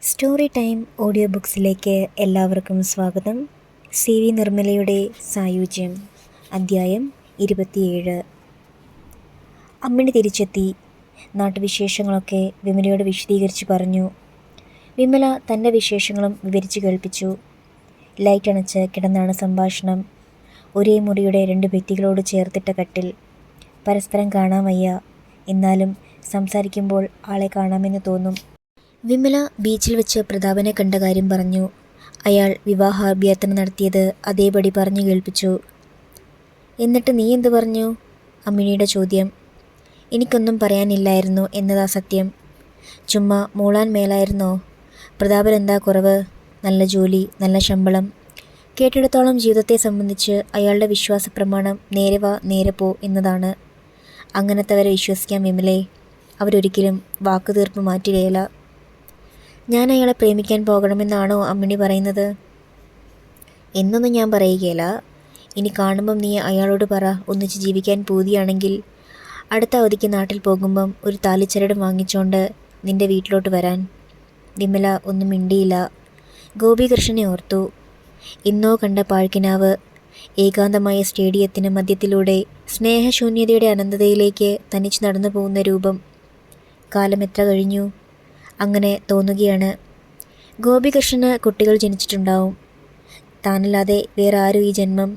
Story time audio ബുക്സിലേക്ക് എല്ലാവർക്കും സ്വാഗതം. CV നിർമ്മലയുടെ സായുജ്യം, അദ്ധ്യായം 27. അമ്മിണി തിരിച്ചെത്തി. നാട്ടുവിശേഷങ്ങളൊക്കെ വിമലയോട് വിശദീകരിച്ച് പറഞ്ഞു. വിമല തൻ്റെ വിശേഷങ്ങളും വിവരിച്ച് കേൾപ്പിച്ചു. ലൈറ്റ് അണച്ച് കിടന്നാണ് സംഭാഷണം. ഒരേ മുറിയുടെ 2 ഭിത്തികളോട് ചേർത്തിട്ട കട്ടിൽ. പരസ്പരം കാണാൻ വയ്യ, എന്നാലും സംസാരിക്കുമ്പോൾ ആളെ കാണാമെന്ന് തോന്നും. വിമല ബീച്ചിൽ വെച്ച് പ്രതാപനെ കണ്ട കാര്യം പറഞ്ഞു. അയാൾ വിവാഹാഭ്യർത്ഥന നടത്തിയത് അതേപടി പറഞ്ഞു കേൾപ്പിച്ചു. എന്നിട്ട് നീ എന്തു പറഞ്ഞു? അമ്മിണിയുടെ ചോദ്യം. എനിക്കൊന്നും പറയാനില്ലായിരുന്നു എന്നതാ സത്യം. ചുമ്മാ മൂളാൻ മേലായിരുന്നോ? പ്രതാപൻ എന്താ കുറവ്? നല്ല ജോലി, നല്ല ശമ്പളം. കേട്ടിടത്തോളം ജീവിതത്തെ സംബന്ധിച്ച് അയാളുടെ വിശ്വാസ പ്രമാണം നേരെ വാ നേരെ പോ എന്നതാണ്. അങ്ങനത്തെവരെ വിശ്വസിക്കാൻ വിമലേ. അവരൊരിക്കലും വാക്കുതീർപ്പ് മാറ്റുകയില്ല. ഞാൻ അയാളെ പ്രേമിക്കാൻ പോകണമെന്നാണോ അമ്മിണി പറയുന്നത്? എന്നൊന്നും ഞാൻ പറയുകയില്ല. ഇനി കാണുമ്പം നീ അയാളോട് പറ, ഒന്നിച്ച് ജീവിക്കാൻ പൂതിയാണെങ്കിൽ അടുത്ത അവധിക്ക് നാട്ടിൽ പോകുമ്പം ഒരു താലിച്ചരട് വാങ്ങിച്ചോണ്ട് നിൻ്റെ വീട്ടിലോട്ട് വരാൻ. വിമല ഒന്നും മിണ്ടിയില്ല. ഗോപികൃഷ്ണനെ ഓർത്തു. ഇന്നോ കണ്ട പാഴ്ക്കിനാവ്, ഏകാന്തമായ സ്റ്റേഡിയത്തിന് മധ്യത്തിലൂടെ സ്നേഹശൂന്യതയുടെ അനന്തതയിലേക്ക് തനിച്ച് നടന്നു പോകുന്ന രൂപം. കാലം എത്ര കഴിഞ്ഞു? അങ്ങനെ തോന്നുകയാണ്. ഗോപികൃഷ്ണന് കുട്ടികൾ ജനിച്ചിട്ടുണ്ടാവും. താനല്ലാതെ വേറെ ആരും ഈ ജന്മം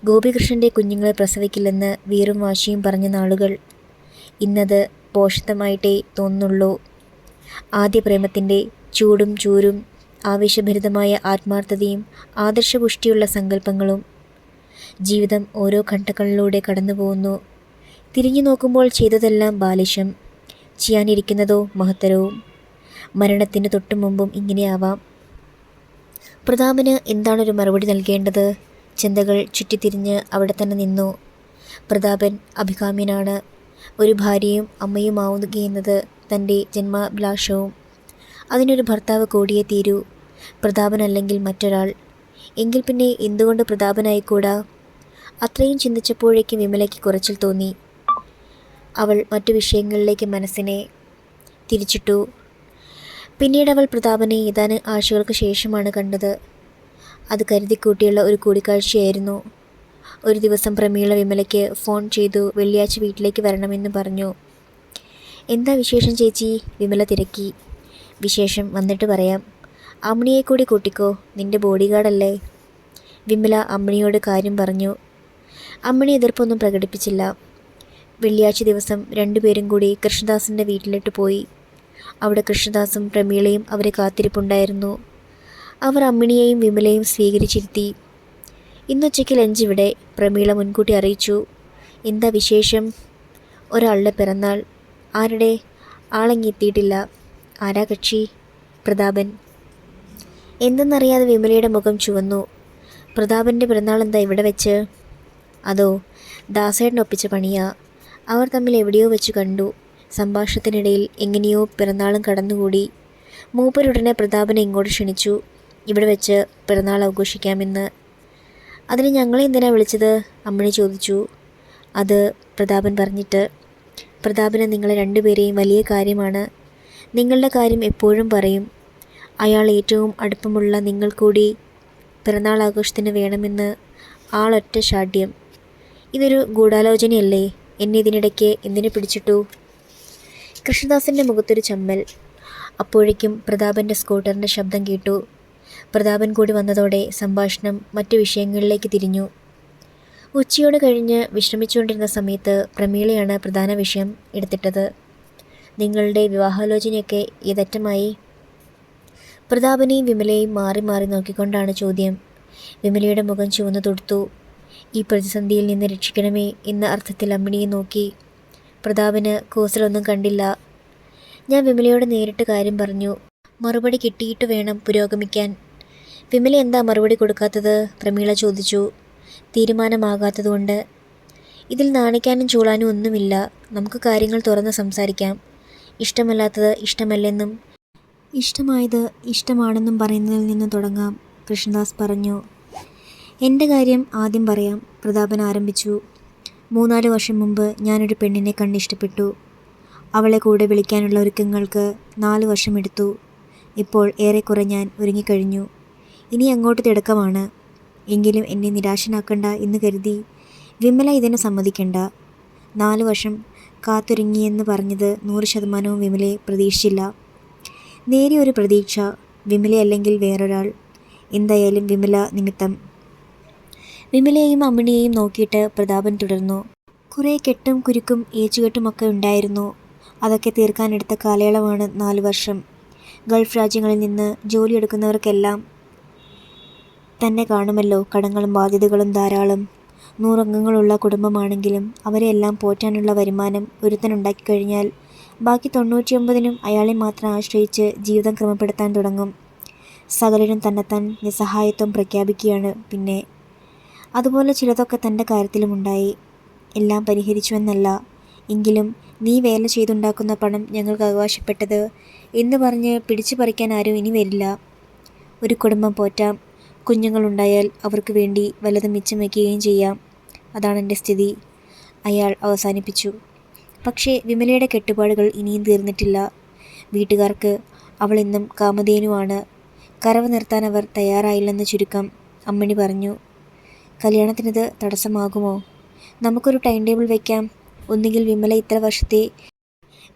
ഗോപികൃഷ്ണൻ്റെ കുഞ്ഞുങ്ങളെ പ്രസവിക്കില്ലെന്ന് വീറും വാശിയും പറഞ്ഞ നാളുകൾ. ഇന്നത് പോഷകമായിട്ടേ തോന്നുള്ളൂ. ആദ്യ പ്രേമത്തിൻ്റെ ചൂടും ചൂരും, ആവേശഭരിതമായ ആത്മാർത്ഥതയും ആദർശപുഷ്ടിയുള്ള സങ്കല്പങ്ങളും. ജീവിതം ഓരോ ഘട്ടങ്ങളിലൂടെ കടന്നു പോകുന്നു. തിരിഞ്ഞു നോക്കുമ്പോൾ ചെയ്തതെല്ലാം ബാലിശം, ചെയ്യാനിരിക്കുന്നതോ മഹത്തരവും. മരണത്തിന് തൊട്ടു മുമ്പും ഇങ്ങനെയാവാം. പ്രതാപന് എന്താണൊരു മറുപടി നൽകേണ്ടത്? ചിന്തകൾ ചുറ്റിത്തിരിഞ്ഞ് അവിടെ തന്നെ നിന്നു. പ്രതാപൻ അഭികാമ്യനാണ്. ഒരു ഭാര്യയും അമ്മയുമാവുകയെന്നത് തൻ്റെ ജന്മാഭിലാഷവും. അതിനൊരു ഭർത്താവ് കൂടിയേ തീരൂ. പ്രതാപനല്ലെങ്കിൽ മറ്റൊരാൾ. എങ്കിൽ പിന്നെ എന്തുകൊണ്ട് പ്രതാപനായിക്കൂടാ? അത്രയും ചിന്തിച്ചപ്പോഴേക്കും വിമലയ്ക്ക് കുറച്ചിൽ തോന്നി. അവൾ മറ്റു വിഷയങ്ങളിലേക്ക് മനസ്സിനെ തിരിച്ചിട്ടു. പിന്നീട് അവൾ പ്രതാപനെ ഏതാനും ആഴ്ചകൾക്ക് ശേഷമാണ് കണ്ടത്. അത് കരുതിക്കൂട്ടിയുള്ള ഒരു കൂടിക്കാഴ്ചയായിരുന്നു. ഒരു ദിവസം പ്രമീള വിമലയ്ക്ക് ഫോൺ ചെയ്തു വെള്ളിയാഴ്ച വീട്ടിലേക്ക് വരണമെന്ന് പറഞ്ഞു. എന്താ വിശേഷം ചേച്ചി? വിമല തിരക്കി. വിശേഷം വന്നിട്ട് പറയാം. അമ്മിണിയെ കൂടി കൂട്ടിക്കോ, നിൻ്റെ ബോഡി ഗാർഡല്ലേ. വിമല അമ്മിണിയോട് കാര്യം പറഞ്ഞു. അമ്മിണി എതിർപ്പൊന്നും പ്രകടിപ്പിച്ചില്ല. വെള്ളിയാഴ്ച ദിവസം 2 പേരും കൂടി കൃഷ്ണദാസിൻ്റെ വീട്ടിലിട്ട് പോയി. അവിടെ കൃഷ്ണദാസും പ്രമീളയും അവരെ കാത്തിരിപ്പുണ്ടായിരുന്നു. അവർ അമ്മിണിയെയും വിമലയും സ്വീകരിച്ചിരുത്തി. ഇന്നുച്ചയ്ക്ക് ലഞ്ച് ഇവിടെ, പ്രമീള മുൻകൂട്ടി അറിയിച്ചു. എന്താ വിശേഷം? ഒരാളുടെ പിറന്നാൾ. ആരുടെ? ആളെത്തിയിട്ടില്ല. ആരാ കക്ഷി? പ്രതാപൻ. എന്തെന്നറിയാതെ വിമലയുടെ മുഖം ചുവന്നു. പ്രതാപൻ്റെ പിറന്നാൾ എന്താ ഇവിടെ വെച്ച്? അതോ ദാസേട്ടനൊപ്പിച്ച പണിയാ. അവർ തമ്മിൽ എവിടെയോ വെച്ച് കണ്ടു. സംഭാഷണത്തിനിടയിൽ എങ്ങനെയോ പിറന്നാളും കടന്നുകൂടി. മൂപ്പരുടനെ പ്രതാപനെ ഇങ്ങോട്ട് ക്ഷണിച്ചു, ഇവിടെ വെച്ച് പിറന്നാൾ ആഘോഷിക്കാമെന്ന്. അതിന് ഞങ്ങളെ എന്തിനാ വിളിച്ചത്? അമ്മിണി ചോദിച്ചു. അത് പ്രതാപൻ പറഞ്ഞിട്ട്. പ്രതാപന് നിങ്ങളെ 2 പേരെയും വലിയ കാര്യമാണ്. നിങ്ങളുടെ കാര്യം എപ്പോഴും പറയും. അയാൾ ഏറ്റവും അടുപ്പമുള്ള നിങ്ങൾ കൂടി പിറന്നാൾ ആഘോഷത്തിന് വേണമെന്ന് ആളൊറ്റ ശാഠ്യം. ഇതൊരു ഗൂഢാലോചനയല്ലേ? എന്നെ ഇതിനിടയ്ക്ക് എന്തിനു പിടിച്ചിട്ടു? കൃഷ്ണദാസിൻ്റെ മുഖത്തൊരു ചമ്മൽ. അപ്പോഴേക്കും പ്രതാപൻ്റെ സ്കൂട്ടറിൻ്റെ ശബ്ദം കേട്ടു. പ്രതാപൻ കൂടി വന്നതോടെ സംഭാഷണം മറ്റു വിഷയങ്ങളിലേക്ക് തിരിഞ്ഞു. ഉച്ചയോട് കഴിഞ്ഞ് വിശ്രമിച്ചുകൊണ്ടിരുന്ന സമയത്ത് പ്രമീളയാണ് പ്രധാന വിഷയം എടുത്തിട്ടത്. നിങ്ങളുടെ വിവാഹാലോചനയൊക്കെ ഏതറ്റമായി? പ്രതാപനെയും വിമലയെയും മാറി മാറി നോക്കിക്കൊണ്ടാണ് ചോദ്യം. വിമലയുടെ മുഖം ചുവന്നു തൊടുത്തു. ഈ പ്രതിസന്ധിയിൽ നിന്ന് രക്ഷിക്കണമേ എന്ന അർത്ഥത്തിൽ അമ്മിണിയെ നോക്കി. പ്രതാപന് കൂസലൊന്നും കണ്ടില്ല. ഞാൻ വിമലയോട് നേരിട്ട് കാര്യം പറഞ്ഞു. മറുപടി കിട്ടിയിട്ട് വേണം പുരോഗമിക്കാൻ. വിമല എന്താ മറുപടി കൊടുക്കാത്തത്? പ്രമീള ചോദിച്ചു. തീരുമാനമാകാത്തതുകൊണ്ട്. ഇതിൽ നാണിക്കാനും ചൂളാനും ഒന്നുമില്ല. നമുക്ക് കാര്യങ്ങൾ തുറന്ന് സംസാരിക്കാം. ഇഷ്ടമല്ലാത്തത് ഇഷ്ടമല്ലെന്നും ഇഷ്ടമായത് ഇഷ്ടമാണെന്നും പറയുന്നതിൽ നിന്ന് തുടങ്ങാം, കൃഷ്ണദാസ് പറഞ്ഞു. എൻ്റെ കാര്യം ആദ്യം പറയാം, പ്രതാപൻ ആരംഭിച്ചു. 3-4 വർഷം മുമ്പ് ഞാനൊരു പെണ്ണിനെ കണ്ടിഷ്ടപ്പെട്ടു. അവളെ കൂടെ വിളിക്കാനുള്ള ഒരുക്കങ്ങൾക്ക് 4 വർഷമെടുത്തു. ഇപ്പോൾ ഏറെക്കുറെ ഞാൻ ഒരുങ്ങിക്കഴിഞ്ഞു. ഇനി അങ്ങോട്ട് തിടുക്കമാണ്. എങ്കിലും എന്നെ നിരാശനാക്കണ്ട എന്ന് കരുതി വിമല ഇതിന് സമ്മതിക്കണ്ട. 4 വർഷം കാത്തൊരുങ്ങിയെന്ന് പറഞ്ഞത് 100% വിമലയെ പ്രതീക്ഷിച്ചില്ല. നേരിയൊരു പ്രതീക്ഷ, വിമലയല്ലെങ്കിൽ വേറൊരാൾ. എന്തായാലും വിമല നിമിത്തം. വിമലയെയും അമ്മിണിയെയും നോക്കിയിട്ട് പ്രതാപൻ തുടർന്നു. കുറേ കെട്ടും കുരുക്കും ഏച്ചുകെട്ടുമൊക്കെ ഉണ്ടായിരുന്നു. അതൊക്കെ തീർക്കാനെടുത്ത കാലയളവാണ് 4 വർഷം. ഗൾഫ് രാജ്യങ്ങളിൽ നിന്ന് ജോലിയെടുക്കുന്നവർക്കെല്ലാം തന്നെ കാണുമല്ലോ കടങ്ങളും ബാധ്യതകളും ധാരാളം. 100 അംഗങ്ങളുള്ള കുടുംബമാണെങ്കിലും അവരെയെല്ലാം പോറ്റാനുള്ള വരുമാനം ഒരുത്തനുണ്ടാക്കി കഴിഞ്ഞാൽ ബാക്കി 99-നും അയാളെ മാത്രം ആശ്രയിച്ച് ജീവിതം ക്രമപ്പെടുത്താൻ തുടങ്ങും. സകലരും തന്നെത്താൻ നിസ്സഹായത്വം പ്രഖ്യാപിക്കുകയാണ് പിന്നെ. അതുപോലെ ചിലതൊക്കെ തൻ്റെ കാര്യത്തിലുമുണ്ടായി. എല്ലാം പരിഹരിച്ചുവെന്നല്ല, എങ്കിലും നീ വേല ചെയ്തുണ്ടാക്കുന്ന പണം ഞങ്ങൾക്ക് അവകാശപ്പെട്ടത് എന്ന് പറഞ്ഞ് പിടിച്ചു പറിക്കാൻ ആരും ഇനി വരില്ല. ഒരു കുടുംബം പോറ്റാം, കുഞ്ഞുങ്ങളുണ്ടായാൽ അവർക്ക് വേണ്ടി വല്ലതും മിച്ചം വയ്ക്കുകയും ചെയ്യാം. അതാണെൻ്റെ സ്ഥിതി, അയാൾ അവസാനിപ്പിച്ചു. പക്ഷേ വിമലയുടെ കെട്ടുപാടുകൾ ഇനിയും തീർന്നിട്ടില്ല. വീട്ടുകാർക്ക് അവൾ ഇന്നും കാമധേനുവാണ്. കറവ് നിർത്താൻ അവർ തയ്യാറായില്ലെന്ന് ചുരുക്കം. അമ്മിണി പറഞ്ഞു. കല്യാണത്തിനത് തടസ്സമാകുമോ? നമുക്കൊരു ടൈം ടേബിൾ വയ്ക്കാം. ഒന്നുകിൽ വിമല ഇത്ര വർഷത്തെ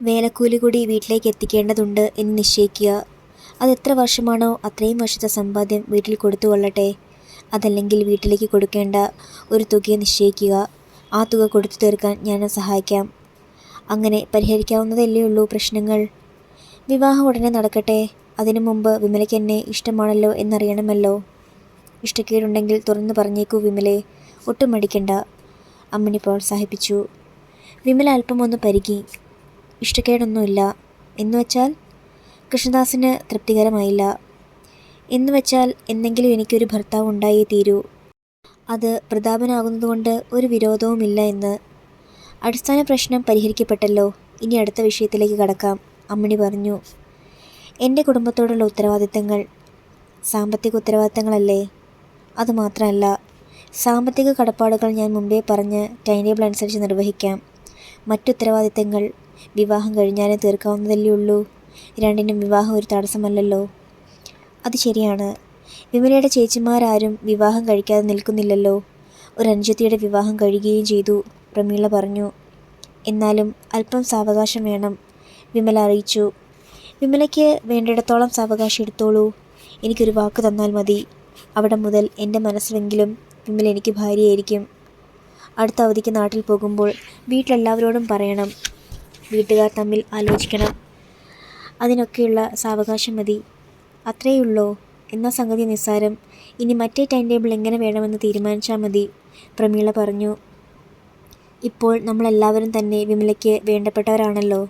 വേലക്കൂലി കൂടി വീട്ടിലേക്ക് എത്തിക്കേണ്ടതുണ്ട് എന്ന് നിശ്ചയിക്കുക. അത് എത്ര വർഷമാണോ അത്രയും വർഷത്തെ സമ്പാദ്യം വീട്ടിൽ കൊടുത്തു കൊള്ളട്ടെ. അതല്ലെങ്കിൽ വീട്ടിലേക്ക് കൊടുക്കേണ്ട ഒരു തുകയെ നിശ്ചയിക്കുക. ആ തുക കൊടുത്തു തീർക്കാൻ ഞാൻ സഹായിക്കാം. അങ്ങനെ പരിഹരിക്കാവുന്നതല്ലേ ഉള്ളൂ പ്രശ്നങ്ങൾ. വിവാഹം ഉടനെ നടക്കട്ടെ. അതിനു മുമ്പ് വിമലയ്ക്ക് എന്നെ ഇഷ്ടമാണല്ലോ എന്നറിയണമല്ലോ. ഇഷ്ടക്കേടുണ്ടെങ്കിൽ തുറന്നു പറഞ്ഞേക്കൂ വിമലെ, ഒട്ടും മടിക്കണ്ട, അമ്മിണി പ്രോത്സാഹിപ്പിച്ചു. വിമല അല്പം ഒന്ന് പരുകി. ഇഷ്ടക്കേടൊന്നുമില്ല എന്നുവെച്ചാൽ? കൃഷ്ണദാസിന് തൃപ്തികരമായില്ല. എന്നുവെച്ചാൽ എന്തെങ്കിലും എനിക്കൊരു ഭർത്താവ് ഉണ്ടായേ തീരൂ. അത് പ്രതാപനാകുന്നതുകൊണ്ട് ഒരു വിരോധവുമില്ല എന്ന്. അടിസ്ഥാന പ്രശ്നം പരിഹരിക്കപ്പെട്ടല്ലോ. ഇനി അടുത്ത വിഷയത്തിലേക്ക് കടക്കാം, അമ്മിണി പറഞ്ഞു. എൻ്റെ കുടുംബത്തോടുള്ള ഉത്തരവാദിത്തങ്ങൾ സാമ്പത്തിക ഉത്തരവാദിത്തങ്ങളല്ലേ? അതുമാത്രമല്ല, സാമ്പത്തിക കടപ്പാടുകൾ ഞാൻ മുമ്പേ പറഞ്ഞ് ടൈം ടേബിൾ അനുസരിച്ച് നിർവഹിക്കാം. മറ്റുത്തരവാദിത്തങ്ങൾ വിവാഹം കഴിഞ്ഞാലും തീർക്കാവുന്നതല്ലേ ഉള്ളൂ. രണ്ടിനും വിവാഹം ഒരു തടസ്സമല്ലല്ലോ. അത് ശരിയാണ്. വിമലയുടെ ചേച്ചിമാരാരും വിവാഹം കഴിക്കാതെ നിൽക്കുന്നില്ലല്ലോ. ഒരു അനുജത്തിയുടെ വിവാഹം കഴിയുകയും ചെയ്തു, പ്രമീള പറഞ്ഞു. എന്നാലും അല്പം സാവകാശം വേണം, വിമല അറിയിച്ചു. വിമലയ്ക്ക് വേണ്ടിടത്തോളം സാവകാശം എടുത്തോളൂ. എനിക്കൊരു വാക്ക് തന്നാൽ മതി. അവിടെ മുതൽ എൻ്റെ മനസ്സിലെങ്കിലും വിമല എനിക്ക് ഭാര്യയായിരിക്കും. അടുത്ത അവധിക്ക് നാട്ടിൽ പോകുമ്പോൾ വീട്ടിലെല്ലാവരോടും പറയണം. വീട്ടുകാർ തമ്മിൽ ആലോചിക്കണം. അതിനൊക്കെയുള്ള സാവകാശം മതി. അത്രയുള്ളോ? എന്ന സംഗതി നിസ്സാരം. ഇനി മറ്റേ ടൈം ടേബിൾ എങ്ങനെ വേണമെന്ന് തീരുമാനിച്ചാൽ മതി, പ്രമീള പറഞ്ഞു. ഇപ്പോൾ നമ്മളെല്ലാവരും തന്നെ വിമലയ്ക്ക് വേണ്ടപ്പെട്ടവരാണല്ലോ.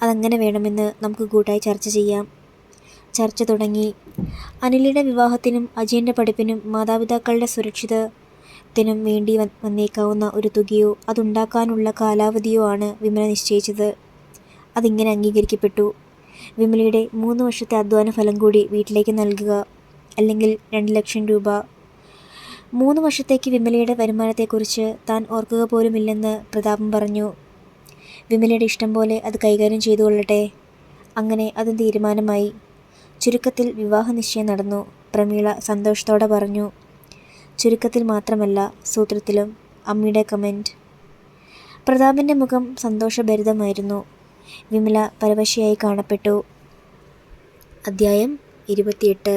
അതെങ്ങനെ വേണമെന്ന് നമുക്ക് കൂട്ടായി ചർച്ച ചെയ്യാം. ചർച്ച തുടങ്ങി. അനിലിൻ്റെ വിവാഹത്തിനും അജയൻ്റെ പഠിപ്പിനും മാതാപിതാക്കളുടെ സുരക്ഷിതത്തിനും വേണ്ടി വന്നേക്കാവുന്ന ഒരു തുകയോ അതുണ്ടാക്കാനുള്ള കാലാവധിയോ ആണ് വിമല നിശ്ചയിച്ചത്. അതിങ്ങനെ അംഗീകരിക്കപ്പെട്ടു. വിമലയുടെ 3 വർഷത്തെ അധ്വാന ഫലം കൂടി വീട്ടിലേക്ക് നൽകുക, അല്ലെങ്കിൽ 2 ലക്ഷം രൂപ. 3 വർഷത്തേക്ക് വിമലയുടെ വരുമാനത്തെക്കുറിച്ച് താൻ ഓർക്കുക പോലുമില്ലെന്ന് പ്രതാപൻ പറഞ്ഞു. വിമലയുടെ ഇഷ്ടം പോലെ അത് കൈകാര്യം ചെയ്തു കൊള്ളട്ടെ. അങ്ങനെ അതും തീരുമാനമായി. ചുരുക്കത്തിൽ വിവാഹ നിശ്ചയം നടന്നു, പ്രമീള സന്തോഷത്തോടെ പറഞ്ഞു. ചുരുക്കത്തിൽ മാത്രമല്ല, സൂത്രത്തിലും, അമ്മിയുടെ കമൻറ്റ്. പ്രതാപൻ്റെ മുഖം സന്തോഷഭരിതമായിരുന്നു. വിമല പരവശയായി കാണപ്പെട്ടു. അദ്ധ്യായം 28.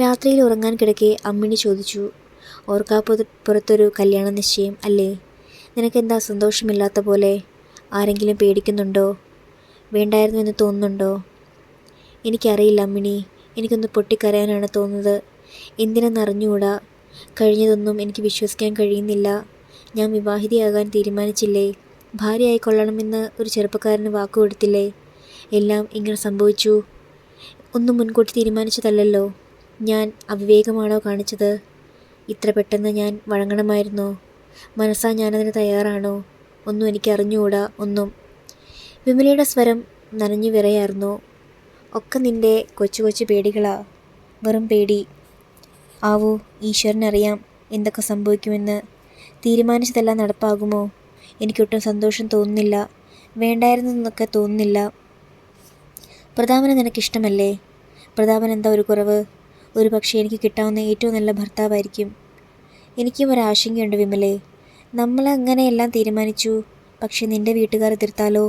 രാത്രിയിൽ ഉറങ്ങാൻ കിടക്കെ അമ്മിണി ചോദിച്ചു. ഓർക്കാപ്പുറത്തൊരു കല്യാണ നിശ്ചയം അല്ലേ? നിനക്കെന്താ സന്തോഷമില്ലാത്ത പോലെ? ആരെങ്കിലും പേടിക്കുന്നുണ്ടോ? വേണ്ടായിരുന്നു എന്ന് തോന്നുന്നുണ്ടോ? എനിക്കറിയില്ല അമ്മിണി, എനിക്കൊന്ന് പൊട്ടിക്കരയാനാണ് തോന്നുന്നത്. എന്തിനെന്നറിഞ്ഞുകൂടാ. കഴിഞ്ഞതൊന്നും എനിക്ക് വിശ്വസിക്കാൻ കഴിയുന്നില്ല. ഞാൻ വിവാഹിതയാകാൻ തീരുമാനിച്ചില്ലേ? ഭാര്യയായിക്കൊള്ളണമെന്ന് ഒരു ചെറുപ്പക്കാരന് വാക്കുകൊടുത്തില്ലേ? എല്ലാം ഇങ്ങനെ സംഭവിച്ചു. ഒന്നും മുൻകൂട്ടി തീരുമാനിച്ചതല്ലല്ലോ. ഞാൻ അവിവേകമാണോ കാണിച്ചത്? ഇത്ര പെട്ടെന്ന് ഞാൻ വഴങ്ങണമായിരുന്നോ? മനസ്സാ ഞാനതിന് തയ്യാറാണോ? ഒന്നും എനിക്ക് അറിഞ്ഞുകൂടാ, ഒന്നും. വിമലയുടെ സ്വരം നനഞ്ഞു വിറയായിരുന്നു. ഒക്കെ നിൻ്റെ കൊച്ചു കൊച്ചു പേടികളാ, വെറും പേടി. ആവൂ, ഈശ്വരനറിയാം എന്തൊക്കെ സംഭവിക്കുമെന്ന്. തീരുമാനിച്ചതെല്ലാം നടപ്പാകുമോ? എനിക്കൊട്ടും സന്തോഷം തോന്നുന്നില്ല. വേണ്ടായിരുന്നെന്നൊക്കെ തോന്നുന്നില്ല. പ്രതാപനെ നിനക്കിഷ്ടമല്ലേ? പ്രതാപൻ എന്താ ഒരു കുറവ്? ഒരു പക്ഷേ എനിക്ക് കിട്ടാവുന്ന ഏറ്റവും നല്ല ഭർത്താവായിരിക്കും. എനിക്കും ഒരാശങ്കയുണ്ട് വിമലേ. നമ്മളങ്ങനെയെല്ലാം തീരുമാനിച്ചു. പക്ഷെ നിന്റെ വീട്ടുകാർ എതിർത്താലോ?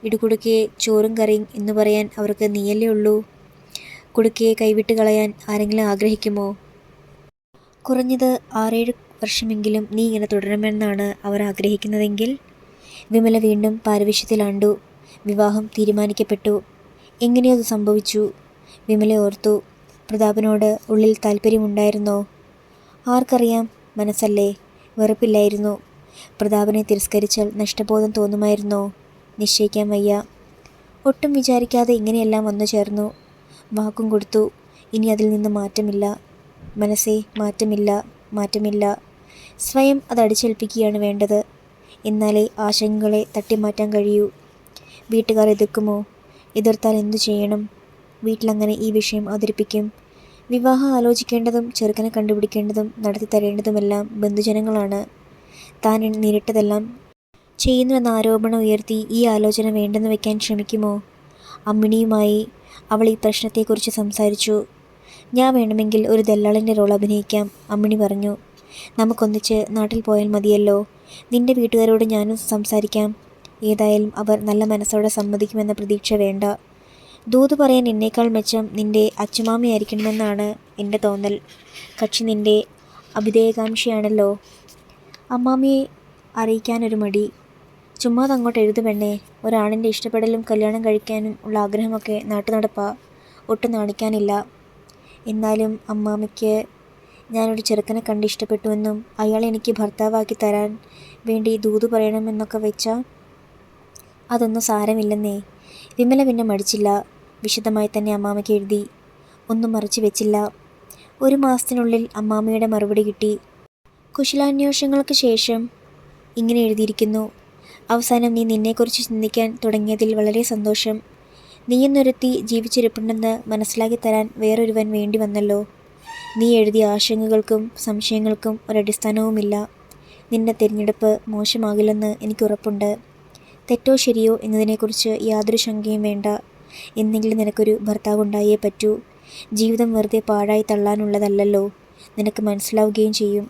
ഇടുകുടുക്കിയെ ചോറും കറിയും എന്ന് പറയാൻ അവർക്ക് നീയല്ലേ ഉള്ളൂ. കുടുക്കിയെ കൈവിട്ട് കളയാൻ ആരെങ്കിലും ആഗ്രഹിക്കുമോ? കുറഞ്ഞത് 6-7 വർഷമെങ്കിലും നീ ഇങ്ങനെ തുടരണമെന്നാണ് അവർ ആഗ്രഹിക്കുന്നതെങ്കിൽ? വിമല വീണ്ടും പാരവശ്യത്തിലാണ്ടു. വിവാഹം തീരുമാനിക്കപ്പെട്ടു. എങ്ങനെയോ അത് സംഭവിച്ചു. വിമല ഓർത്തു. പ്രതാപനോട് ഉള്ളിൽ താല്പര്യമുണ്ടായിരുന്നോ? ആർക്കറിയാം. മനസ്സല്ലേ. വെറുപ്പില്ലായിരുന്നു. പ്രതാപനെ തിരസ്കരിച്ചാൽ നഷ്ടബോധം തോന്നുമായിരുന്നോ? നിശ്ചയിക്കാൻ വയ്യ. ഒട്ടും വിചാരിക്കാതെ ഇങ്ങനെയെല്ലാം വന്നു ചേർന്നു. വാക്കും കൊടുത്തു. ഇനി അതിൽ നിന്ന് മാറ്റമില്ല. മനസ്സേ, മാറ്റമില്ല, മാറ്റമില്ല. സ്വയം അത് അടിച്ചേൽപ്പിക്കുകയാണ് വേണ്ടത്. എന്നാലേ ആശങ്കകളെ തട്ടിമാറ്റാൻ കഴിയൂ. വീട്ടുകാർ എതിർക്കുമോ? എതിർത്താൽ എന്തു ചെയ്യണം? വീട്ടിലങ്ങനെ ഈ വിഷയം അവതരിപ്പിക്കും. വിവാഹം ആലോചിക്കേണ്ടതും ചെറുക്കനെ കണ്ടുപിടിക്കേണ്ടതും നടത്തി തരേണ്ടതുമെല്ലാം ബന്ധുജനങ്ങളാണ്. താൻ നേരിട്ടതെല്ലാം ചെയ്യുന്നുവെന്ന ആരോപണം ഉയർത്തി ഈ ആലോചന വേണ്ടെന്ന് വയ്ക്കാൻ ശ്രമിക്കുമോ? അമ്മിണിയുമായി അവൾ ഈ പ്രശ്നത്തെക്കുറിച്ച് സംസാരിച്ചു. ഞാൻ വേണമെങ്കിൽ ഒരു ദല്ലാളിൻ്റെ റോൾ അഭിനയിക്കാം, അമ്മിണി പറഞ്ഞു. നമുക്കൊന്നിച്ച് നാട്ടിൽ പോയാൽ മതിയല്ലോ. നിന്റെ വീട്ടുകാരോട് ഞാനും സംസാരിക്കാം. ഏതായാലും അവർ നല്ല മനസ്സോടെ സമ്മതിക്കുമെന്ന പ്രതീക്ഷ വേണ്ട. ദൂത് പറയാൻ എന്നേക്കാൾ മെച്ചം നിന്റെ അച്ചുമാമയായിരിക്കണമെന്നാണ് എൻ്റെ തോന്നൽ. കക്ഷി നിന്റെ അഭ്യുദയകാംക്ഷിയാണല്ലോ. അമ്മാമിയെ അറിയിക്കാനൊരു മടി. ചുമ്മാതെ അങ്ങോട്ട് എഴുതു പെണ്ണേ. ഒരാണിൻ്റെ ഇഷ്ടപ്പെടലും കല്യാണം കഴിക്കാനും ഉള്ള ആഗ്രഹമൊക്കെ നാട്ടുനടപ്പാ. ഒട്ടും നാണിക്കാനില്ല. എന്നാലും അമ്മാമിക്ക് ഞാനൊരു ചെറുക്കനെ കണ്ട് ഇഷ്ടപ്പെട്ടുവെന്നും അയാളെ എനിക്ക് ഭർത്താവാക്കി തരാൻ വേണ്ടി ദൂത് പറയണമെന്നൊക്കെ വെച്ചാൽ അതൊന്നും സാരമില്ലെന്നേ. വിമല പിന്നെ മടിച്ചില്ല. വിശദമായി തന്നെ അമ്മാമയ്ക്ക് എഴുതി. ഒന്നും മറച്ചു വെച്ചില്ല. 1 മാസത്തിനുള്ളിൽ അമ്മാമയുടെ മറുപടി കിട്ടി. കുശലാന്വേഷണങ്ങൾക്ക് ശേഷം ഇങ്ങനെ എഴുതിയിരിക്കുന്നു. അവസാനം നീ നിന്നെക്കുറിച്ച് ചിന്തിക്കാൻ തുടങ്ങിയതിൽ വളരെ സന്തോഷം. നീയെന്നൊരുത്തി ജീവിച്ചിരിപ്പുണ്ടെന്ന് മനസ്സിലാക്കി തരാൻ വേറൊരുവൻ വേണ്ടി വന്നല്ലോ. നീ എഴുതിയ ആശങ്കകൾക്കും സംശയങ്ങൾക്കും ഒരടിസ്ഥാനവുമില്ല. നിന്റെ തിരഞ്ഞെടുപ്പ് മോശമാകില്ലെന്ന് എനിക്കുറപ്പുണ്ട്. തെറ്റോ ശരിയോ എന്നതിനെക്കുറിച്ച് യാതൊരു ശങ്കയും വേണ്ട. എന്നെങ്കിലും നിനക്കൊരു ഭർത്താവുണ്ടായേ പറ്റൂ. ജീവിതം വെറുതെ പാഴായി തള്ളാനുള്ളതല്ലല്ലോ. നിനക്ക് മനസ്സിലാവുകയും ചെയ്യും.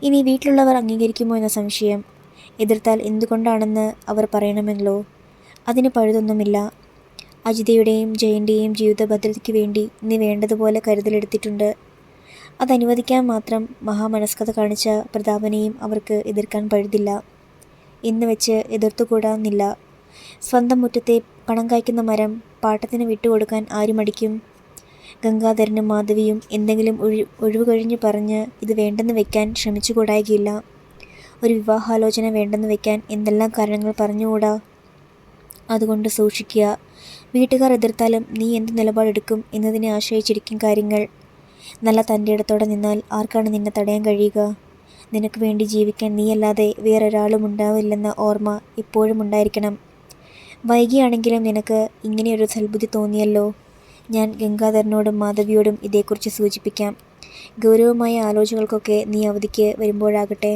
ഇനി വീട്ടിലുള്ളവർ അംഗീകരിക്കുമോ എന്ന സംശയം. എതിർത്താൽ എന്തുകൊണ്ടാണെന്ന് അവർ പറയണമല്ലോ. അതിന് പഴുതൊന്നുമില്ല. അജിതയുടെയും ജയൻ്റെയും ജീവിത ഭദ്രതയ്ക്ക് വേണ്ടി നീ വേണ്ടതുപോലെ കരുതലെടുത്തിട്ടുണ്ട്. അതനുവദിക്കാൻ മാത്രം മഹാമനസ്കത കാണിച്ച പ്രതാപനെയും അവർക്ക് എതിർക്കാൻ പഴുതില്ല. എന്ന് വെച്ച് എതിർത്തുകൂടാന്നില്ല. സ്വന്തം മുറ്റത്തെ പണം കായ്ക്കുന്ന മരം പാട്ടത്തിന് വിട്ടുകൊടുക്കാൻ ആര് മടിക്കും? ഗംഗാധരനും മാധവിയും എന്തെങ്കിലും ഒഴിവ് കഴിഞ്ഞ് പറഞ്ഞ് ഇത് വേണ്ടെന്ന് വെക്കാൻ ശ്രമിച്ചുകൂടായികയില്ല. ഒരു വിവാഹാലോചന വേണ്ടെന്ന് വെക്കാൻ എന്തെല്ലാം കാരണങ്ങൾ പറഞ്ഞുകൂടാ. അതുകൊണ്ട് സൂക്ഷിക്കുക. വീട്ടുകാർ എതിർത്താലും നീ എന്ത് നിലപാടെടുക്കും എന്നതിനെ ആശ്രയിച്ചിരിക്കും കാര്യങ്ങൾ. നല്ല തൻ്റെ ഇടത്തോടെ നിന്നാൽ ആർക്കാണ് നിന്നെ തടയാൻ കഴിയുക? നിനക്ക് വേണ്ടി ജീവിക്കാൻ നീയല്ലാതെ വേറൊരാളും ഉണ്ടാവില്ലെന്ന ഓർമ്മ ഇപ്പോഴും ഉണ്ടായിരിക്കണം. വൈകിയാണെങ്കിലും നിനക്ക് ഇങ്ങനെയൊരു സൽബുദ്ധി തോന്നിയല്ലോ. ഞാൻ ഗംഗാധരനോടും മാധവിയോടും ഇതേക്കുറിച്ച് സൂചിപ്പിക്കാം. ഗൗരവമായ ആലോചനകൾക്കൊക്കെ നീ അവധിക്ക് വരുമ്പോഴാകട്ടെ.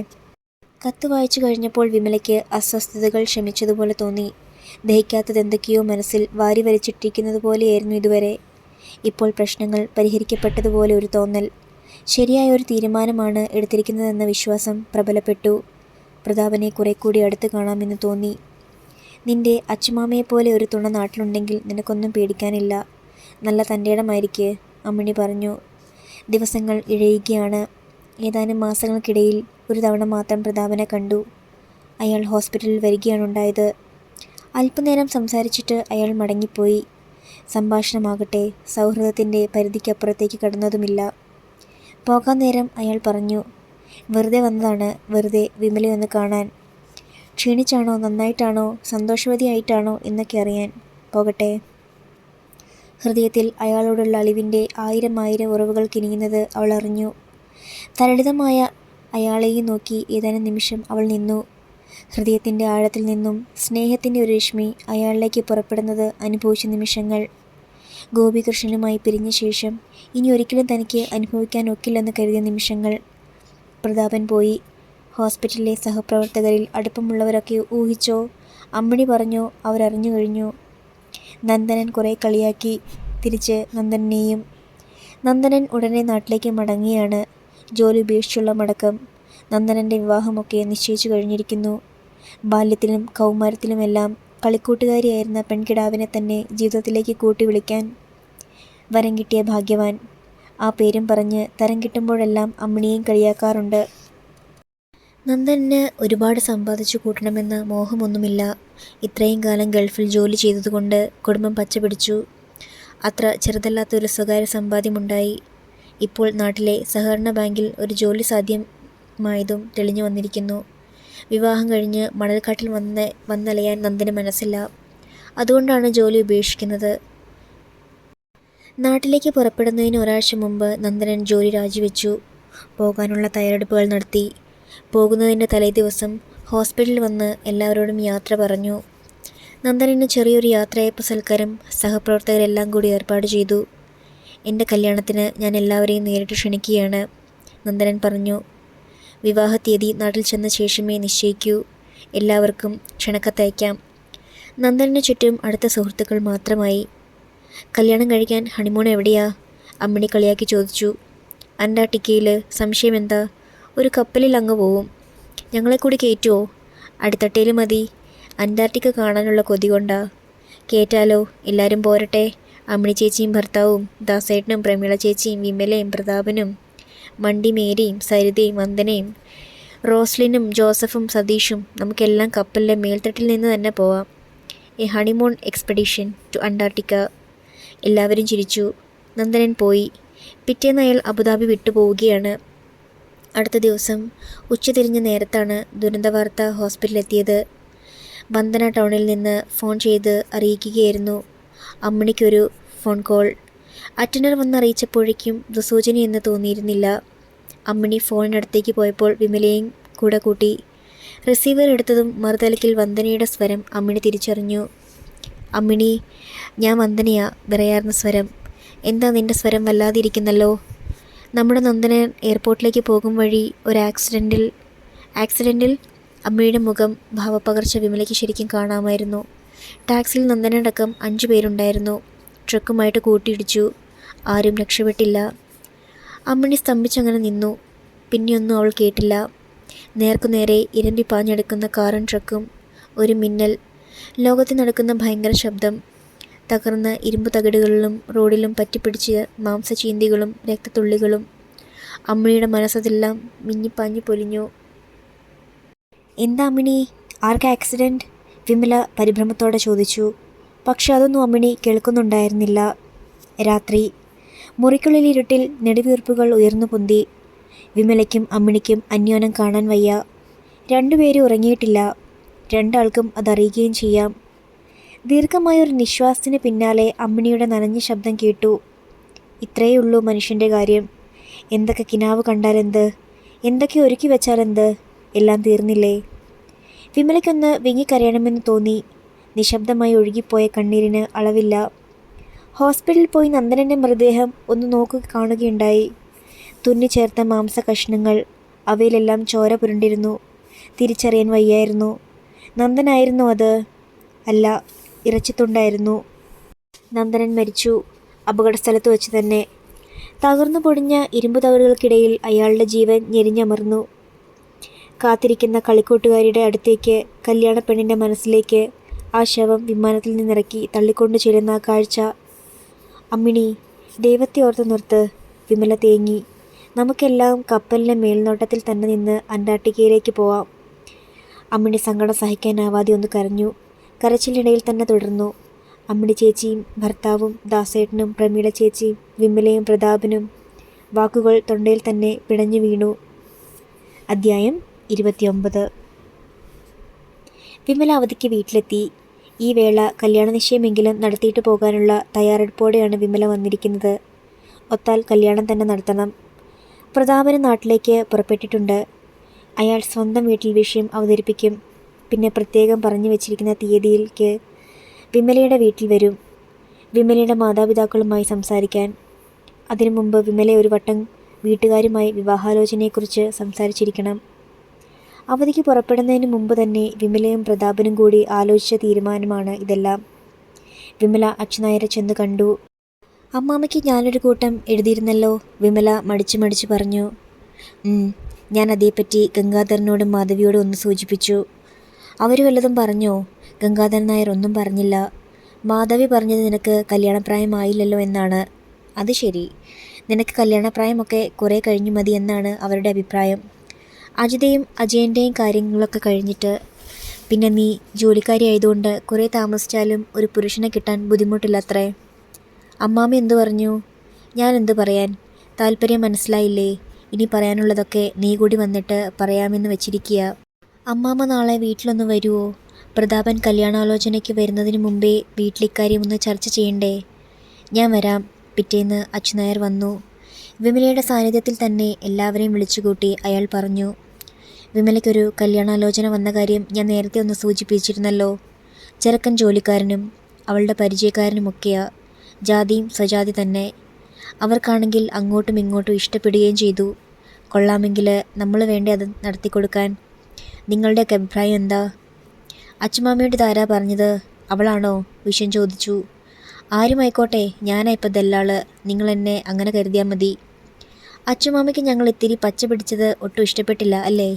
കത്ത് വായിച്ചു കഴിഞ്ഞപ്പോൾ വിമലയ്ക്ക് അസ്വസ്ഥതകൾ ശമിച്ചതുപോലെ തോന്നി. ദഹിക്കാത്തതെന്തൊക്കെയോ മനസ്സിൽ വാരി വലിച്ചിട്ടിരിക്കുന്നത് പോലെയായിരുന്നു ഇതുവരെ. ഇപ്പോൾ പ്രശ്നങ്ങൾ പരിഹരിക്കപ്പെട്ടതുപോലെ ഒരു തോന്നൽ. ശരിയായ ഒരു തീരുമാനമാണ് എടുത്തിരിക്കുന്നതെന്ന വിശ്വാസം പ്രബലപ്പെട്ടു. പ്രതാപനെ കുറെ കൂടി അടുത്ത് കാണാമെന്ന് തോന്നി. നിന്റെ അച്ചുമാമയെപ്പോലെ ഒരു തുണ നാട്ടിലുണ്ടെങ്കിൽ നിനക്കൊന്നും പേടിക്കാനില്ല. നല്ല തൻ്റെയിടമായിരിക്കെ, അമ്മിണി പറഞ്ഞു. ദിവസങ്ങൾ ഇഴയുകയാണ്. ഏതാനും മാസങ്ങൾക്കിടയിൽ ഒരു തവണ മാത്രം പ്രതാപനെ കണ്ടു. അയാൾ ഹോസ്പിറ്റലിൽ വരികയാണുണ്ടായത്. അല്പനേരം സംസാരിച്ചിട്ട് അയാൾ മടങ്ങിപ്പോയി. സംഭാഷണമാകട്ടെ സൗഹൃദത്തിൻ്റെ പരിധിക്കപ്പുറത്തേക്ക് കടന്നതുമില്ല. പോകാൻ നേരം അയാൾ പറഞ്ഞു, വെറുതെ വന്നതാണ്, വെറുതെ വിമലയൊന്ന് കാണാൻ. ക്ഷീണിച്ചാണോ, നന്നായിട്ടാണോ, സന്തോഷവതിയായിട്ടാണോ എന്നൊക്കെ അറിയാൻ. പോകട്ടെ. ഹൃദയത്തിൽ അയാളോടുള്ള അലിവിൻ്റെ 1000 ഉറവുകൾ കിനിയുന്നത് അവൾ അറിഞ്ഞു. തരളിതമായ അയാളെയും നോക്കി ഏതാനും നിമിഷം അവൾ നിന്നു. ഹൃദയത്തിൻ്റെ ആഴത്തിൽ നിന്നും സ്നേഹത്തിൻ്റെ ഒരു രശ്മി അയാളിലേക്ക് പുറപ്പെടുന്നത് അനുഭവിച്ച നിമിഷങ്ങൾ. ഗോപികൃഷ്ണനുമായി പിരിഞ്ഞ ശേഷം ഇനി ഒരിക്കലും തനിക്ക് അനുഭവിക്കാൻ ഒക്കില്ലെന്ന് കരുതിയ നിമിഷങ്ങൾ. പ്രതാപൻ പോയി. ഹോസ്പിറ്റലിലെ സഹപ്രവർത്തകരിൽ അടുപ്പമുള്ളവരൊക്കെ ഊഹിച്ചോ, അമ്മിണി പറഞ്ഞോ, അവരറിഞ്ഞു കഴിഞ്ഞു. നന്ദനൻ കുറേ കളിയാക്കി തിരിച്ച് നന്ദനെയും. നന്ദനൻ ഉടനെ നാട്ടിലേക്ക് മടങ്ങിയാണ്. ജോലി ഉപേക്ഷിച്ചുള്ള മടക്കം. നന്ദനൻ്റെ വിവാഹമൊക്കെ നിശ്ചയിച്ചു കഴിഞ്ഞിരിക്കുന്നു. ബാല്യത്തിലും കൗമാരത്തിലുമെല്ലാം കളിക്കൂട്ടുകാരിയായിരുന്ന പെൺകിടാവിനെ തന്നെ ജീവിതത്തിലേക്ക് കൂട്ടി വിളിക്കാൻ വരം കിട്ടിയ ഭാഗ്യവാൻ. ആ പേരും പറഞ്ഞ് തരം കിട്ടുമ്പോഴെല്ലാം അമ്മിണിയെയും കളിയാക്കാറുണ്ട്. നന്ദന് ഒരുപാട് സമ്പാദിച്ചു കൂട്ടണമെന്ന് മോഹമൊന്നുമില്ല. ഇത്രയും കാലം ഗൾഫിൽ ജോലി ചെയ്തതുകൊണ്ട് കുടുംബം പച്ചപിടിച്ചു. അത്ര ചെറുതല്ലാത്തൊരു സ്വകാര്യ സമ്പാദ്യമുണ്ടായി. ഇപ്പോൾ നാട്ടിലെ സഹകരണ ബാങ്കിൽ ഒരു ജോലി സാധ്യമായതും തെളിഞ്ഞു വന്നിരിക്കുന്നു. വിവാഹം കഴിഞ്ഞ് മണൽക്കാട്ടിൽ വന്നലയാൻ നന്ദന് മനസ്സില്ല. അതുകൊണ്ടാണ് ജോലി ഉപേക്ഷിക്കുന്നത്. നാട്ടിലേക്ക് പുറപ്പെടുന്നതിന് ഒരാഴ്ച മുമ്പ് നന്ദനൻ ജോലി രാജിവെച്ചു. പോകാനുള്ള തയ്യാറെടുപ്പുകൾ നടത്തി. പോകുന്നതിൻ്റെ തലേദിവസം ഹോസ്പിറ്റലിൽ വന്ന് എല്ലാവരോടും യാത്ര പറഞ്ഞു. നന്ദനന് ചെറിയൊരു യാത്രയയപ്പ് സൽക്കാരം സഹപ്രവർത്തകരെല്ലാം കൂടി ഏർപ്പാട് ചെയ്തു. എൻ്റെ കല്യാണത്തിന് ഞാൻ എല്ലാവരെയും നേരിട്ട് ക്ഷണിക്കുകയാണ്, നന്ദനൻ പറഞ്ഞു. വിവാഹ തീയതി നാട്ടിൽ ചെന്ന ശേഷമേ നിശ്ചയിക്കൂ. എല്ലാവർക്കും ക്ഷണക്കത്തയക്കാം. നന്ദനന് ചുറ്റും അടുത്ത സുഹൃത്തുക്കൾ മാത്രമായി. കല്യാണം കഴിക്കാൻ ഹണിമൂൺ എവിടെയാ? അമ്മിണി കളിയാക്കി ചോദിച്ചു. അന്റാർട്ടിക്കയിൽ. സംശയം എന്താ? ഒരു കപ്പലിൽ അങ്ങ് പോവും. ഞങ്ങളെ കൂടി കയറ്റുമോ? അടിത്തട്ടയിൽ മതി. അന്റാർട്ടിക്ക കാണാനുള്ള കൊതി കൊണ്ടാ. കേറ്റാലോ, എല്ലാവരും പോരട്ടെ. അമ്മിണി ചേച്ചിയും ഭർത്താവും, ദാസേട്ടനും പ്രമീള ചേച്ചിയും വിമലയും പ്രതാപനും മണ്ടി മേരിയും സരിതയും വന്ദനയും റോസ്ലിനും ജോസഫും സതീഷും. നമുക്കെല്ലാം കപ്പലിലെ മേൽത്തട്ടിൽ നിന്ന് തന്നെ പോവാം. A honeymoon expedition to Antarctica. എല്ലാവരും ചിരിച്ചു. നന്ദനൻ പോയി. പിറ്റേന്ന് അയാൾ അബുദാബി വിട്ടുപോവുകയാണ്. അടുത്ത ദിവസം ഉച്ചതിരിഞ്ഞ നേരത്താണ് ദുരന്തവാർത്ത ഹോസ്പിറ്റലിലെത്തിയത്. വന്ദന ടൗണിൽ നിന്ന് ഫോൺ ചെയ്ത് അറിയിക്കുകയായിരുന്നു. അമ്മിണിക്കൊരു ഫോൺ കോൾ. അറ്റൻഡർ വന്നറിയിച്ചപ്പോഴേക്കും ദുസൂചനയെന്ന് തോന്നിയിരുന്നില്ല. അമ്മിണി ഫോണിനടുത്തേക്ക് പോയപ്പോൾ വിമലയും കൂടെ കൂട്ടി. റിസീവർ എടുത്തതും മറുതലക്കിൽ വന്ദനയുടെ സ്വരം അമ്മിണി തിരിച്ചറിഞ്ഞു. അമ്മിണി, ഞാൻ വന്ദനയാ. വിറയാർന്ന സ്വരം. എന്താ നിൻ്റെ സ്വരം വല്ലാതിരിക്കുന്നല്ലോ? നമ്മുടെ നന്ദനൻ എയർപോർട്ടിലേക്ക് പോകും വഴി ഒരു ആക്സിഡൻറ്റിൽ അമ്മിണിയുടെ മുഖം ഭാവപ്പകർച്ച വിമലയ്ക്ക് ശരിക്കും കാണാമായിരുന്നു. ടാക്സിയിൽ നന്ദനടക്കം 5 പേരുണ്ടായിരുന്നു. ട്രക്കുമായിട്ട് കൂട്ടിയിടിച്ചു. ആരും രക്ഷപ്പെട്ടില്ല. അമ്മിണി സ്തംഭിച്ചങ്ങനെ നിന്നു. പിന്നെയൊന്നും അവൾ കേട്ടില്ല. നേർക്കുനേരെ ഇരമ്പി പാഞ്ഞെടുക്കുന്ന കാറും ട്രക്കും. ഒരു മിന്നൽ. ലോകത്തിൽ നടക്കുന്ന ഭയങ്കര ശബ്ദം. തകർന്ന ഇരുമ്പ് തകിടുകളിലും റോഡിലും പറ്റിപ്പിടിച്ച് മാംസചീന്തികളും രക്തത്തുള്ളികളും. അമ്മിണിയുടെ മനസ്സതെല്ലാം മിന്നിപ്പാഞ്ഞു പൊലിഞ്ഞു. എന്താ അമ്മിണി? ആർക്കാ ആക്സിഡൻറ്റ്? വിമല പരിഭ്രമത്തോടെ ചോദിച്ചു. പക്ഷെ അതൊന്നും അമ്മിണി കേൾക്കുന്നുണ്ടായിരുന്നില്ല. രാത്രി. മുറിക്കുള്ളിൽ ഇരുട്ടിൽ നെടുവീർപ്പുകൾ ഉയർന്നു പൊന്തി. വിമലയ്ക്കും അമ്മിണിക്കും അന്യോന്യം കാണാൻ വയ്യ. 2 പേരും ഉറങ്ങിയിട്ടില്ല. 2 ആൾക്കും അതറിയുകയും ചെയ്യാം. ദീർഘമായൊരു നിശ്വാസത്തിന് പിന്നാലെ അമ്മിണിയുടെ നനഞ്ഞ ശബ്ദം കേട്ടു. ഇത്രയേ ഉള്ളൂ മനുഷ്യൻ്റെ കാര്യം. എന്തൊക്കെ കിനാവ് കണ്ടാലെന്ത്, എന്തൊക്കെ ഒരുക്കി വെച്ചാലെന്ത്, എല്ലാം തീർന്നില്ലേ? വിമലയ്ക്കൊന്ന് വിങ്ങിക്കരയണമെന്ന് തോന്നി. നിശബ്ദമായി ഒഴുകിപ്പോയ കണ്ണീരിന് അളവില്ല. ഹോസ്പിറ്റലിൽ പോയി നന്ദനൻ്റെ മൃതദേഹം ഒന്ന് കാണുകയുണ്ടായി. തുന്നിച്ചേർത്ത മാംസ കഷ്ണങ്ങൾ. അവയിലെല്ലാം ചോര പുരണ്ടിരുന്നു. തിരിച്ചറിയാൻ വയ്യായിരുന്നു. നന്ദനായിരുന്നു അത്? അല്ല, ഇറച്ചിത്തുണ്ടായിരുന്നു. നന്ദനൻ മരിച്ചു. അപകടസ്ഥലത്ത് വെച്ച് തന്നെ. തകർന്നു പൊടിഞ്ഞ ഇരുമ്പ് തകിടുകൾക്കിടയിൽ അയാളുടെ ജീവൻ ഞെരിഞ്ഞമർന്നു. കാത്തിരിക്കുന്ന കളിക്കൂട്ടുകാരിയുടെ അടുത്തേക്ക്, കല്യാണ പെണ്ണിൻ്റെ മനസ്സിലേക്ക് ആ ശവം വിമാനത്തിൽ നിന്നിറക്കി തള്ളിക്കൊണ്ടു ചെല്ലുന്ന ആ കാഴ്ച. അമ്മിണി, ദൈവത്തെ ഓർത്ത് നിർത്ത്. വിമല തേങ്ങി. നമുക്കെല്ലാം കപ്പലിൻ്റെ മേൽനോട്ടത്തിൽ തന്നെ നിന്ന് അന്റാർട്ടിക്കയിലേക്ക് പോവാം. അമ്മിണി സങ്കടം സഹിക്കാനാവാതെ ഒന്ന് കരഞ്ഞു. കരച്ചിലിനിടയിൽ തന്നെ തുടർന്നു. അമ്മിണി ചേച്ചിയും ഭർത്താവും ദാസേട്ടനും പ്രമീള ചേച്ചിയും വിമലയും പ്രതാപനും. വാക്കുകൾ തൊണ്ടയിൽ തന്നെ പിടഞ്ഞു വീണു. അധ്യായം 29. വിമല അവധിക്ക് വീട്ടിലെത്തി. ഈ വേള കല്യാണ നിശ്ചയമെങ്കിലും നടത്തിയിട്ട് പോകാനുള്ള തയ്യാറെടുപ്പോടെയാണ് വിമല വന്നിരിക്കുന്നത്. ഒത്താൽ കല്യാണം തന്നെ നടത്തണം. പ്രതാപന് നാട്ടിലേക്ക് പുറപ്പെട്ടിട്ടുണ്ട്. അയാൾ സ്വന്തം വീട്ടിൽ വിഷയം അവതരിപ്പിക്കും. പിന്നെ പ്രത്യേകം പറഞ്ഞു വച്ചിരിക്കുന്ന തീയതിയിലേക്ക് വിമലയുടെ വീട്ടിൽ വരും. വിമലയുടെ മാതാപിതാക്കളുമായി സംസാരിക്കാൻ. അതിനു മുമ്പ് വിമല ഒരു വട്ടം വീട്ടുകാരുമായി വിവാഹാലോചനയെക്കുറിച്ച് സംസാരിച്ചിരിക്കണം. അവധിക്ക് പുറപ്പെടുന്നതിന് മുമ്പ് തന്നെ വിമലയും പ്രതാപനും കൂടി ആലോചിച്ച തീരുമാനമാണ് ഇതെല്ലാം. വിമല അച്ഛനായരെ ചെന്ന് കണ്ടു. അമ്മാമ്മയ്ക്ക് ഞാനൊരു കൂട്ടം എഴുതിയിരുന്നല്ലോ, വിമല മടിച്ചു പറഞ്ഞു. ഞാൻ അതേപ്പറ്റി ഗംഗാധരനോടും മാധവിയോടും ഒന്ന് സൂചിപ്പിച്ചു. അവർ വല്ലതും പറഞ്ഞോ? ഗംഗാധരൻ നായർ ഒന്നും പറഞ്ഞില്ല. മാധവി പറഞ്ഞത് നിനക്ക് കല്യാണപ്രായമായില്ലല്ലോ എന്നാണ്. അത് ശരി, നിനക്ക് കല്യാണപ്രായമൊക്കെ കുറേ കഴിഞ്ഞു മതി എന്നാണ് അവരുടെ അഭിപ്രായം. അജിതയും അജയൻ്റെയും കാര്യങ്ങളൊക്കെ കഴിഞ്ഞിട്ട്. പിന്നെ നീ ജോലിക്കാരി ആയതുകൊണ്ട് കുറേ താമസിച്ചാലും ഒരു പുരുഷനെ കിട്ടാൻ ബുദ്ധിമുട്ടില്ലത്രേ. അമ്മാമ്മ എന്തു പറഞ്ഞു? ഞാൻ എന്തു പറയാൻ? താല്പര്യം മനസ്സിലായില്ലേ? ഇനി പറയാനുള്ളതൊക്കെ നീ കൂടി വന്നിട്ട് പറയാമെന്ന് വെച്ചിരിക്കുക. അമ്മാമ്മ നാളെ വീട്ടിലൊന്ന് വരുമോ? പ്രതാപൻ കല്യാണാലോചനയ്ക്ക് വരുന്നതിന് മുമ്പേ വീട്ടിലിക്കാര്യം ഒന്ന് ചർച്ച ചെയ്യണ്ടേ? ഞാൻ വരാം. പിറ്റേന്ന് അച്ഛനായർ വന്നു. വിമലയുടെ സാന്നിധ്യത്തിൽ തന്നെ എല്ലാവരെയും വിളിച്ചുകൂട്ടി അയാൾ പറഞ്ഞു. വിമലയ്ക്കൊരു കല്യാണാലോചന വന്ന കാര്യം ഞാൻ നേരത്തെ ഒന്ന് സൂചിപ്പിച്ചിരുന്നല്ലോ. ചെറുക്കൻ ജോലിക്കാരനും അവളുടെ പരിചയക്കാരനുമൊക്കെയാ. ജാതിയും സ്വജാതി തന്നെ. അവർക്കാണെങ്കിൽ അങ്ങോട്ടും ഇങ്ങോട്ടും ഇഷ്ടപ്പെടുകയും ചെയ്തു. കൊള്ളാമെങ്കിൽ നമ്മൾ വേണ്ടേ അത് നടത്തിക്കൊടുക്കാൻ? നിങ്ങളുടെയൊക്കെ അഭിപ്രായം എന്താ? അച്ഛമാമയോട് താരാ പറഞ്ഞത്? അവളാണോ? വിഷൻ ചോദിച്ചു. ആരുമായിക്കോട്ടെ, ഞാനാ ഇപ്പം ദല്ലാള്. നിങ്ങൾ എന്നെ അങ്ങനെ കരുതിയാൽ മതി. അച്ഛമാമയ്ക്ക് ഞങ്ങൾ ഇത്തിരി പച്ച പിടിച്ചത് ഒട്ടും ഇഷ്ടപ്പെട്ടില്ല അല്ലേ?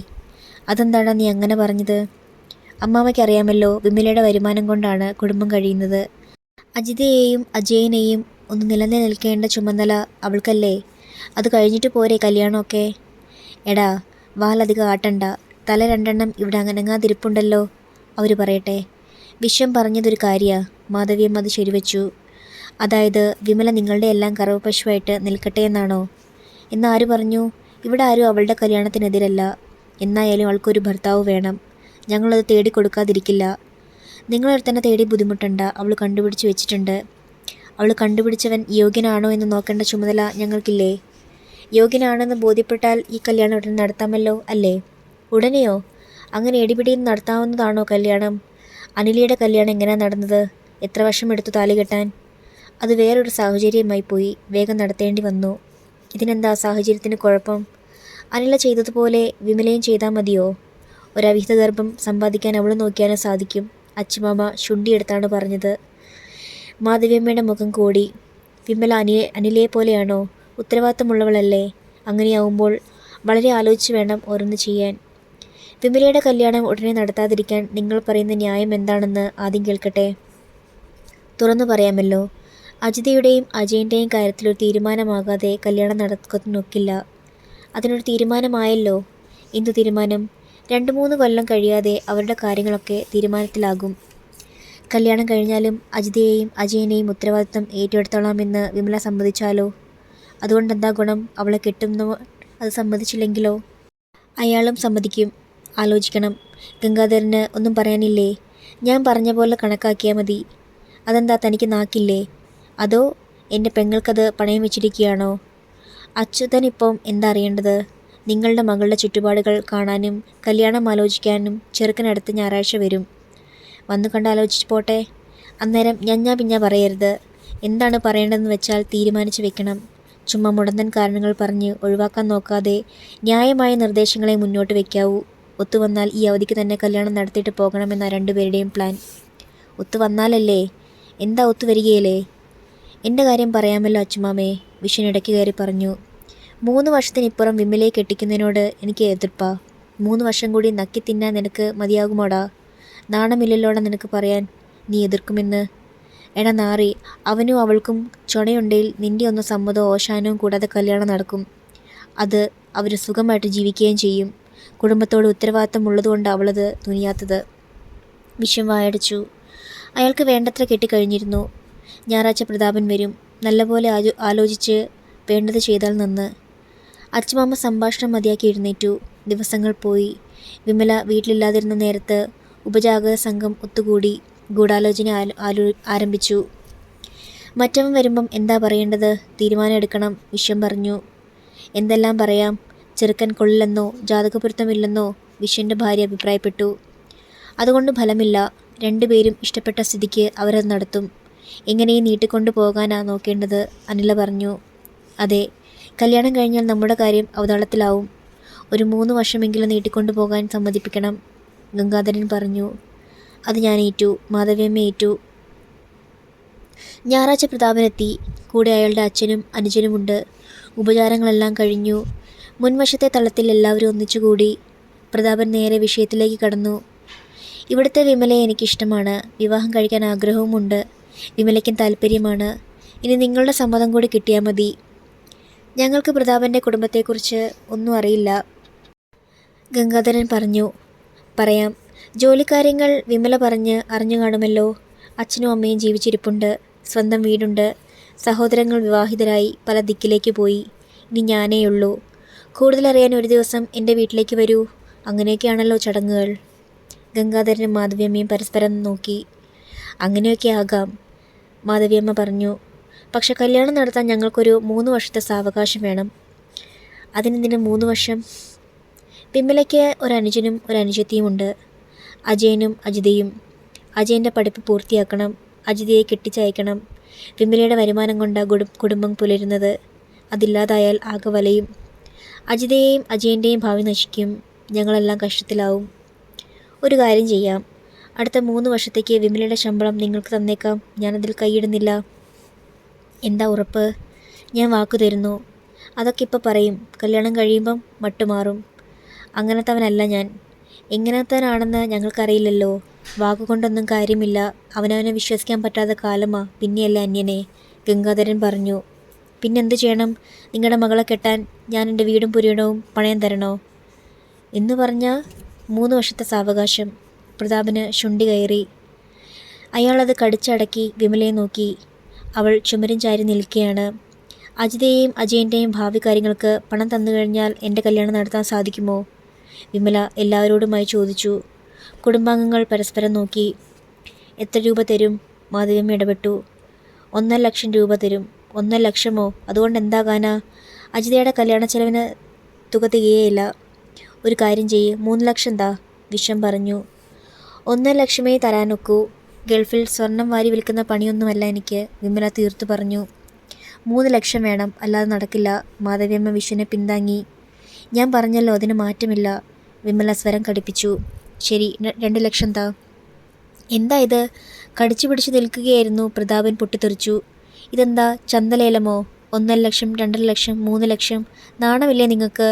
അതെന്താടാ നീ അങ്ങനെ പറഞ്ഞത്? അമ്മാമയ്ക്കറിയാമല്ലോ, വിമലയുടെ വരുമാനം കൊണ്ടാണ് കുടുംബം കഴിയുന്നത്. അജിതയെയും അജയനെയും ഒന്ന് നിലനിൽക്കേണ്ട ചുമതല അവൾക്കല്ലേ? അത് കഴിഞ്ഞിട്ട് പോരെ കല്യാണമൊക്കെ? എടാ, വാലധികം ആട്ടണ്ട. തല രണ്ടെണ്ണം ഇവിടെ അനങ്ങാതിരിപ്പുണ്ടല്ലോ. അവർ പറയട്ടെ. വിശ്വം പറഞ്ഞതൊരു കാര്യാ. മാധവിയം അത് ശരിവെച്ചു. അതായത് വിമല നിങ്ങളുടെ എല്ലാം കറവ് പശുവായിട്ട് നിൽക്കട്ടെ എന്നാണോ? എന്നാര് പറഞ്ഞു? ഇവിടെ ആരും അവളുടെ കല്യാണത്തിനെതിരല്ല. എന്നായാലും അവൾക്കൊരു ഭർത്താവ് വേണം. ഞങ്ങളത് തേടിക്കൊടുക്കാതിരിക്കില്ല. നിങ്ങളൊരുത്തന്നെ തേടി ബുദ്ധിമുട്ടണ്ട. അവൾ കണ്ടുപിടിച്ച് വെച്ചിട്ടുണ്ട്. അവൾ കണ്ടുപിടിച്ചവൻ യോഗ്യനാണോ എന്ന് നോക്കേണ്ട ചുമതല ഞങ്ങൾക്കില്ലേ? യോഗ്യനാണെന്ന് ബോധ്യപ്പെട്ടാൽ ഈ കല്യാണം ഉടനെ നടത്താമല്ലോ, അല്ലേ? ഉടനെയോ? അങ്ങനെ എടിപിടിയിൽ നടത്താവുന്നതാണോ കല്യാണം? അനിലയുടെ കല്യാണം എങ്ങനെയാണ് നടന്നത്? എത്ര വർഷം എടുത്തു താലി കെട്ടാൻ? അത് വേറൊരു സാഹചര്യമായി പോയി. വേഗം നടത്തേണ്ടി വന്നു. ഇതിനെന്താ സാഹചര്യത്തിന് കുഴപ്പം? അനില ചെയ്തതുപോലെ വിമലയും ചെയ്താൽ മതിയോ? ഒരവിഹിത ഗർഭം സമ്പാദിക്കാൻ അവൾ നോക്കിയാലും സാധിക്കും. അച്ഛമാമ ശുണ്ടിയെടുത്താണ് പറഞ്ഞത്. മാധവിയമ്മയുടെ മുഖം കോടി. വിമല അനിലയെ പോലെയാണോ? ഉത്തരവാദിത്തമുള്ളവളല്ലേ? അങ്ങനെയാവുമ്പോൾ വളരെ ആലോചിച്ച് വേണം ഓരോന്ന് ചെയ്യാൻ. വിമലയുടെ കല്യാണം ഉടനെ നടത്താതിരിക്കാൻ നിങ്ങൾ പറയുന്ന ന്യായം എന്താണെന്ന് ആദ്യം കേൾക്കട്ടെ. തുറന്നു പറയാമല്ലോ, അജിതയുടെയും അജയൻ്റെയും കാര്യത്തിലൊരു തീരുമാനമാകാതെ കല്യാണം നടക്കുന്നൊക്കില്ല. അതിനൊരു തീരുമാനമായല്ലോ. എന്തു തീരുമാനം? 2-3 കൊല്ലം കഴിയാതെ അവരുടെ കാര്യങ്ങളൊക്കെ തീരുമാനത്തിലാകും. കല്യാണം കഴിഞ്ഞാലും അജിതയെയും അജയനെയും ഉത്തരവാദിത്തം ഏറ്റെടുത്തോളാമെന്ന് വിമല സമ്മതിച്ചാലോ? അതുകൊണ്ടെന്താ ഗുണം? അവളെ കെട്ടുന്നോ അത് സമ്മതിച്ചില്ലെങ്കിലോ? അയാളും സമ്മതിക്കും. ആലോചിക്കണം. ഗംഗാധരന് ഒന്നും പറയാനില്ലേ? ഞാൻ പറഞ്ഞ പോലെ കണക്കാക്കിയാൽ മതി. അതെന്താ, തനിക്ക് നാക്കില്ലേ? അതോ എൻ്റെ പെങ്ങൾക്കത് പണയം വെച്ചിരിക്കുകയാണോ? അച്യുതനിപ്പം എന്താ അറിയേണ്ടത്? നിങ്ങളുടെ മകളുടെ ചുറ്റുപാടുകൾ കാണാനും കല്യാണം ആലോചിക്കാനും ചെറുക്കനടുത്ത് ഞായറാഴ്ച വരും. വന്നു കണ്ടാലോചിച്ച് പോട്ടെ. അന്നേരം ഞഞ്ഞാ പിഞ്ഞാ പറയരുത്. എന്താണ് പറയേണ്ടതെന്ന് വെച്ചാൽ തീരുമാനിച്ച് വെക്കണം. ചുമ്മാ മുടന്തൻ കാരണങ്ങൾ പറഞ്ഞ് ഒഴിവാക്കാൻ നോക്കാതെ ന്യായമായ നിർദ്ദേശങ്ങളെ മുന്നോട്ട് വയ്ക്കാവൂ. ഒത്തുവന്നാൽ ഈ അവധിക്ക് തന്നെ കല്യാണം നടത്തിയിട്ട് പോകണമെന്ന രണ്ടുപേരുടെയും പ്ലാൻ. ഒത്തുവന്നാലല്ലേ? എന്താ ഒത്തുവരികയില്ലേ? എൻ്റെ കാര്യം പറയാമല്ലോ അച്ഛമാമേ, വിഷൻ ഇടയ്ക്ക് കയറി പറഞ്ഞു. 3 വർഷത്തിനിപ്പുറം വിമലയെ കെട്ടിക്കുന്നതിനോട് എനിക്ക് എതിർപ്പാ. 3 വർഷം കൂടി നക്കി തിന്നാൻ നിനക്ക് മതിയാകുമോടാ? നാണമില്ലല്ലോടാ നിനക്ക് പറയാൻ നീ എതിർക്കുമെന്ന്. എടാ നാറി, അവനും അവൾക്കും ചുണയുണ്ടെങ്കിൽ നിൻ്റെ ഒന്നും സമ്മതവും ഓശാനവും കൂടാതെ കല്യാണം നടക്കും. അത് അവർ സുഖമായിട്ട് ജീവിക്കുകയും ചെയ്യും. കുടുംബത്തോട് ഉത്തരവാദിത്തം ഉള്ളതുകൊണ്ട് അവളത് തുനിയാത്തത്. വിശ്വം വായടച്ചു. അയാൾക്ക് വേണ്ടത്ര കെട്ടിക്കഴിഞ്ഞിരുന്നു. ഞായറാഴ്ച പ്രതാപൻ വരും. നല്ലപോലെ ആലോചിച്ച് വേണ്ടത് ചെയ്താൽ നന്ന്. അച്ഛമാമ സംഭാഷണം മതിയാക്കി എഴുന്നേറ്റു. ദിവസങ്ങൾ പോയി. വിമല വീട്ടിലില്ലാതിരുന്ന നേരത്ത് ഉപജാഗര സംഘം ഒത്തുകൂടി ഗൂഢാലോചന ആരംഭിച്ചു. മറ്റവൻ വരുമ്പം എന്താ പറയേണ്ടത്? തീരുമാനം എടുക്കണം, വിശ്വം പറഞ്ഞു. എന്തെല്ലാം പറയാം? ചെറുക്കൻ കൊള്ളില്ലെന്നോ ജാതകപ്പൊരുത്തമില്ലെന്നോ വിശ്വൻ്റെ ഭാര്യ അഭിപ്രായപ്പെട്ടു. അതുകൊണ്ട് ഫലമില്ല. 2 പേരും ഇഷ്ടപ്പെട്ട സ്ഥിതിക്ക് അവരത് നടത്തും. എങ്ങനെയും നീട്ടിക്കൊണ്ടു പോകാനാ നോക്കേണ്ടത്, അനില പറഞ്ഞു. അതെ, കല്യാണം കഴിഞ്ഞാൽ നമ്മുടെ കാര്യം അവതാളത്തിലാവും. ഒരു 3 വർഷമെങ്കിലും നീട്ടിക്കൊണ്ടു പോകാൻ സമ്മതിപ്പിക്കണം, ഗംഗാധരൻ പറഞ്ഞു. അത് ഞാൻ ഏറ്റു. മാധവിയമ്മ ഏറ്റു. ഞായറാഴ്ച പ്രതാപനെത്തി. കൂടെ അയാളുടെ അച്ഛനും അനുജനുമുണ്ട്. ഉപചാരങ്ങളെല്ലാം കഴിഞ്ഞു. മുൻവശത്തെ തളത്തിൽ എല്ലാവരും ഒന്നിച്ചുകൂടി. പ്രതാപൻ നേരെ വിഷയത്തിലേക്ക് കടന്നു. ഇവിടുത്തെ വിമലയെ എനിക്കിഷ്ടമാണ്. വിവാഹം കഴിക്കാൻ ആഗ്രഹവുമുണ്ട്. വിമലയ്ക്കും താല്പര്യമാണ്. ഇനി നിങ്ങളുടെ സമ്മതം കൂടി കിട്ടിയാൽ മതി. ഞങ്ങൾക്ക് പ്രതാപൻ്റെ കുടുംബത്തെക്കുറിച്ച് ഒന്നും അറിയില്ല. ഗംഗാധരൻ പറഞ്ഞു. പറയാം. ജോലിക്കാര്യങ്ങൾ വിമല അറിഞ്ഞു കാണുമല്ലോ. അച്ഛനും അമ്മയും ജീവിച്ചിരിപ്പുണ്ട്. സ്വന്തം വീടുണ്ട്. സഹോദരങ്ങൾ വിവാഹിതരായി പല ദിക്കിലേക്ക് പോയി. ഇനി ഞാനേയുള്ളൂ. കൂടുതലറിയാൻ ഒരു ദിവസം എൻ്റെ വീട്ടിലേക്ക് വരൂ. അങ്ങനെയൊക്കെയാണല്ലോ ചടങ്ങുകൾ. ഗംഗാധരനും മാധവിയമ്മയും പരസ്പരം നോക്കി. അങ്ങനെയൊക്കെ ആകാം, മാധവിയമ്മ പറഞ്ഞു. പക്ഷെ കല്യാണം നടത്താൻ ഞങ്ങൾക്കൊരു 3 വർഷത്തെ സാവകാശം വേണം. അതിനെന്തിന് 3 വർഷം? വിമലയ്ക്ക് ഒരനുജനും ഒരനുജത്തിയുമുണ്ട്. അജയനും അജിതയും. അജയൻ്റെ പഠിപ്പ് പൂർത്തിയാക്കണം. അജിതയെ കെട്ടിച്ചയക്കണം. വിമലയുടെ വരുമാനം കൊണ്ട് കുടുംബം പുലരുന്നത്. അതില്ലാതായാൽ ആകെ വലയും. അജിതയെയും അജയൻ്റെയും ഭാവി നശിക്കും. ഞങ്ങളെല്ലാം കഷ്ടത്തിലാവും. ഒരു കാര്യം ചെയ്യാം. അടുത്ത 3 വർഷത്തേക്ക് വിമലയുടെ ശമ്പളം നിങ്ങൾക്ക് തന്നേക്കാം. ഞാനതിൽ കൈയിടുന്നില്ല. എന്താ ഉറപ്പ്? ഞാൻ വാക്കു തരുന്നു. അതൊക്കെ ഇപ്പോൾ പറയും. കല്യാണം കഴിയുമ്പം മട്ടുമാറും. അങ്ങനത്തവനല്ല ഞാൻ. എങ്ങനത്തവനാണെന്ന് ഞങ്ങൾക്കറിയില്ലല്ലോ. വാക്കുകൊണ്ടൊന്നും കാര്യമില്ല. അവനവനെ വിശ്വസിക്കാൻ പറ്റാത്ത കാലമാ. പിന്നെയല്ല അന്യനെ. ഗംഗാധരൻ പറഞ്ഞു. പിന്നെന്ത് ചെയ്യണം? നിങ്ങളുടെ മകളെ കെട്ടാൻ ഞാൻ എൻ്റെ വീടും പുരയിടവും പണയം തരണോ? എന്ന് പറഞ്ഞാൽ 3 വർഷത്തെ സാവകാശം. പ്രതാപന് ശുണ്ടി കയറി. അയാളത് കടിച്ചടക്കി വിമലയെ നോക്കി. അവൾ ചുമരും ചാരി നിൽക്കുകയാണ്. അജിതയെയും അജയൻ്റെയും ഭാവി കാര്യങ്ങൾക്ക് പണം തന്നു കഴിഞ്ഞാൽ എൻ്റെ കല്യാണം നടത്താൻ സാധിക്കുമോ? വിമല എല്ലാവരോടുമായി ചോദിച്ചു. കുടുംബാംഗങ്ങൾ പരസ്പരം നോക്കി. എത്ര രൂപ തരും? മാധവിയമ്മ ഇടപെട്ടു. 1.5 ലക്ഷം രൂപ തരും. 1.5 ലക്ഷമോ? അതുകൊണ്ട് എന്താകാനാ? അജിതയുടെ കല്യാണ ചെലവിന് തുക തികയേയില്ല. ഒരു കാര്യം ചെയ്യ്, 3 ലക്ഷം താ. വിശ്വം പറഞ്ഞു. 1.5 ലക്ഷമേ തരാനൊക്കൂ. ഗൾഫിൽ സ്വർണം വാരി വിൽക്കുന്ന പണിയൊന്നുമല്ല എനിക്ക്, വിമല തീർത്തു പറഞ്ഞു. 3 ലക്ഷം വേണം, അല്ലാതെ നടക്കില്ല. മാധവിയമ്മ വിശ്വനെ പിന്താങ്ങി. ഞാൻ പറഞ്ഞല്ലോ, അതിന് മാറ്റമില്ല. വിമല സ്വരം കടുപ്പിച്ചു. ശരി, 2 ലക്ഷം താ. എന്താ ഇത്? കടിച്ചു പിടിച്ചു നിൽക്കുകയായിരുന്നു. പ്രതാപൻ പൊട്ടിത്തെറിച്ചു. ഇതെന്താ ചന്തലേലമോ? 1.5 ലക്ഷം, 2.5 ലക്ഷം, 3 ലക്ഷം. നാണമില്ലേ നിങ്ങൾക്ക്?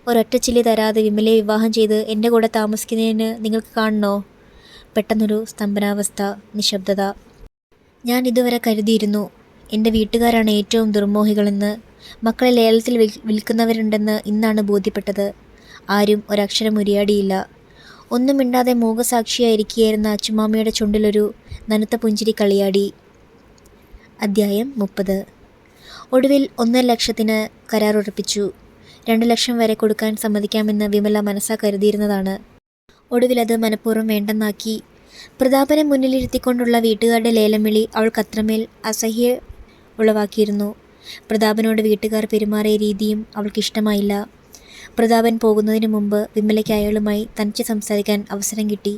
ഒരൊറ്റ ചില്ലി തരാതെ വിമലയെ വിവാഹം ചെയ്ത് എൻ്റെ കൂടെ താമസിക്കുന്നതിന് നിങ്ങൾക്ക് കാണണോ? പെട്ടെന്നൊരു സ്തംഭനാവസ്ഥ, നിശബ്ദത. ഞാൻ ഇതുവരെ കരുതിയിരുന്നു എൻ്റെ വീട്ടുകാരാണ് ഏറ്റവും ദുർമോഹികളെന്ന്. മക്കളെ ലേലത്തിൽ വിൽക്കുന്നവരുണ്ടെന്ന് ഇന്നാണ് ബോധ്യപ്പെട്ടത്. ആരും ഒരക്ഷരം ഉരിയാടിയില്ല. ഒന്നും മിണ്ടാതെ മൂകസാക്ഷിയായിരിക്കുകയായിരുന്ന അച്ചുമാമ്മയുടെ ചുണ്ടിലൊരു നനുത്ത പുഞ്ചിരി കളിയാടി. അധ്യായം 30. ഒടുവിൽ 1.5 ലക്ഷത്തിന് കരാർ ഉറപ്പിച്ചു. 2 ലക്ഷം വരെ കൊടുക്കാൻ സമ്മതിക്കാമെന്ന് വിമല മനസ്സാ കരുതിയിരുന്നതാണ്. ഒടുവിലത് മനഃപൂർവ്വം വേണ്ടെന്നാക്കി. പ്രതാപനെ മുന്നിലിരുത്തിക്കൊണ്ടുള്ള വീട്ടുകാരുടെ ലേലം വിളി അവൾക്കത്രമേൽ അസഹ്യ ഉളവാക്കിയിരുന്നു. പ്രതാപനോട് വീട്ടുകാർ പെരുമാറിയ രീതിയും അവൾക്കിഷ്ടമായില്ല. പ്രതാപൻ പോകുന്നതിന് മുമ്പ് വിമലയ്ക്ക് അയാളുമായി തനിച്ച് സംസാരിക്കാൻ അവസരം കിട്ടി.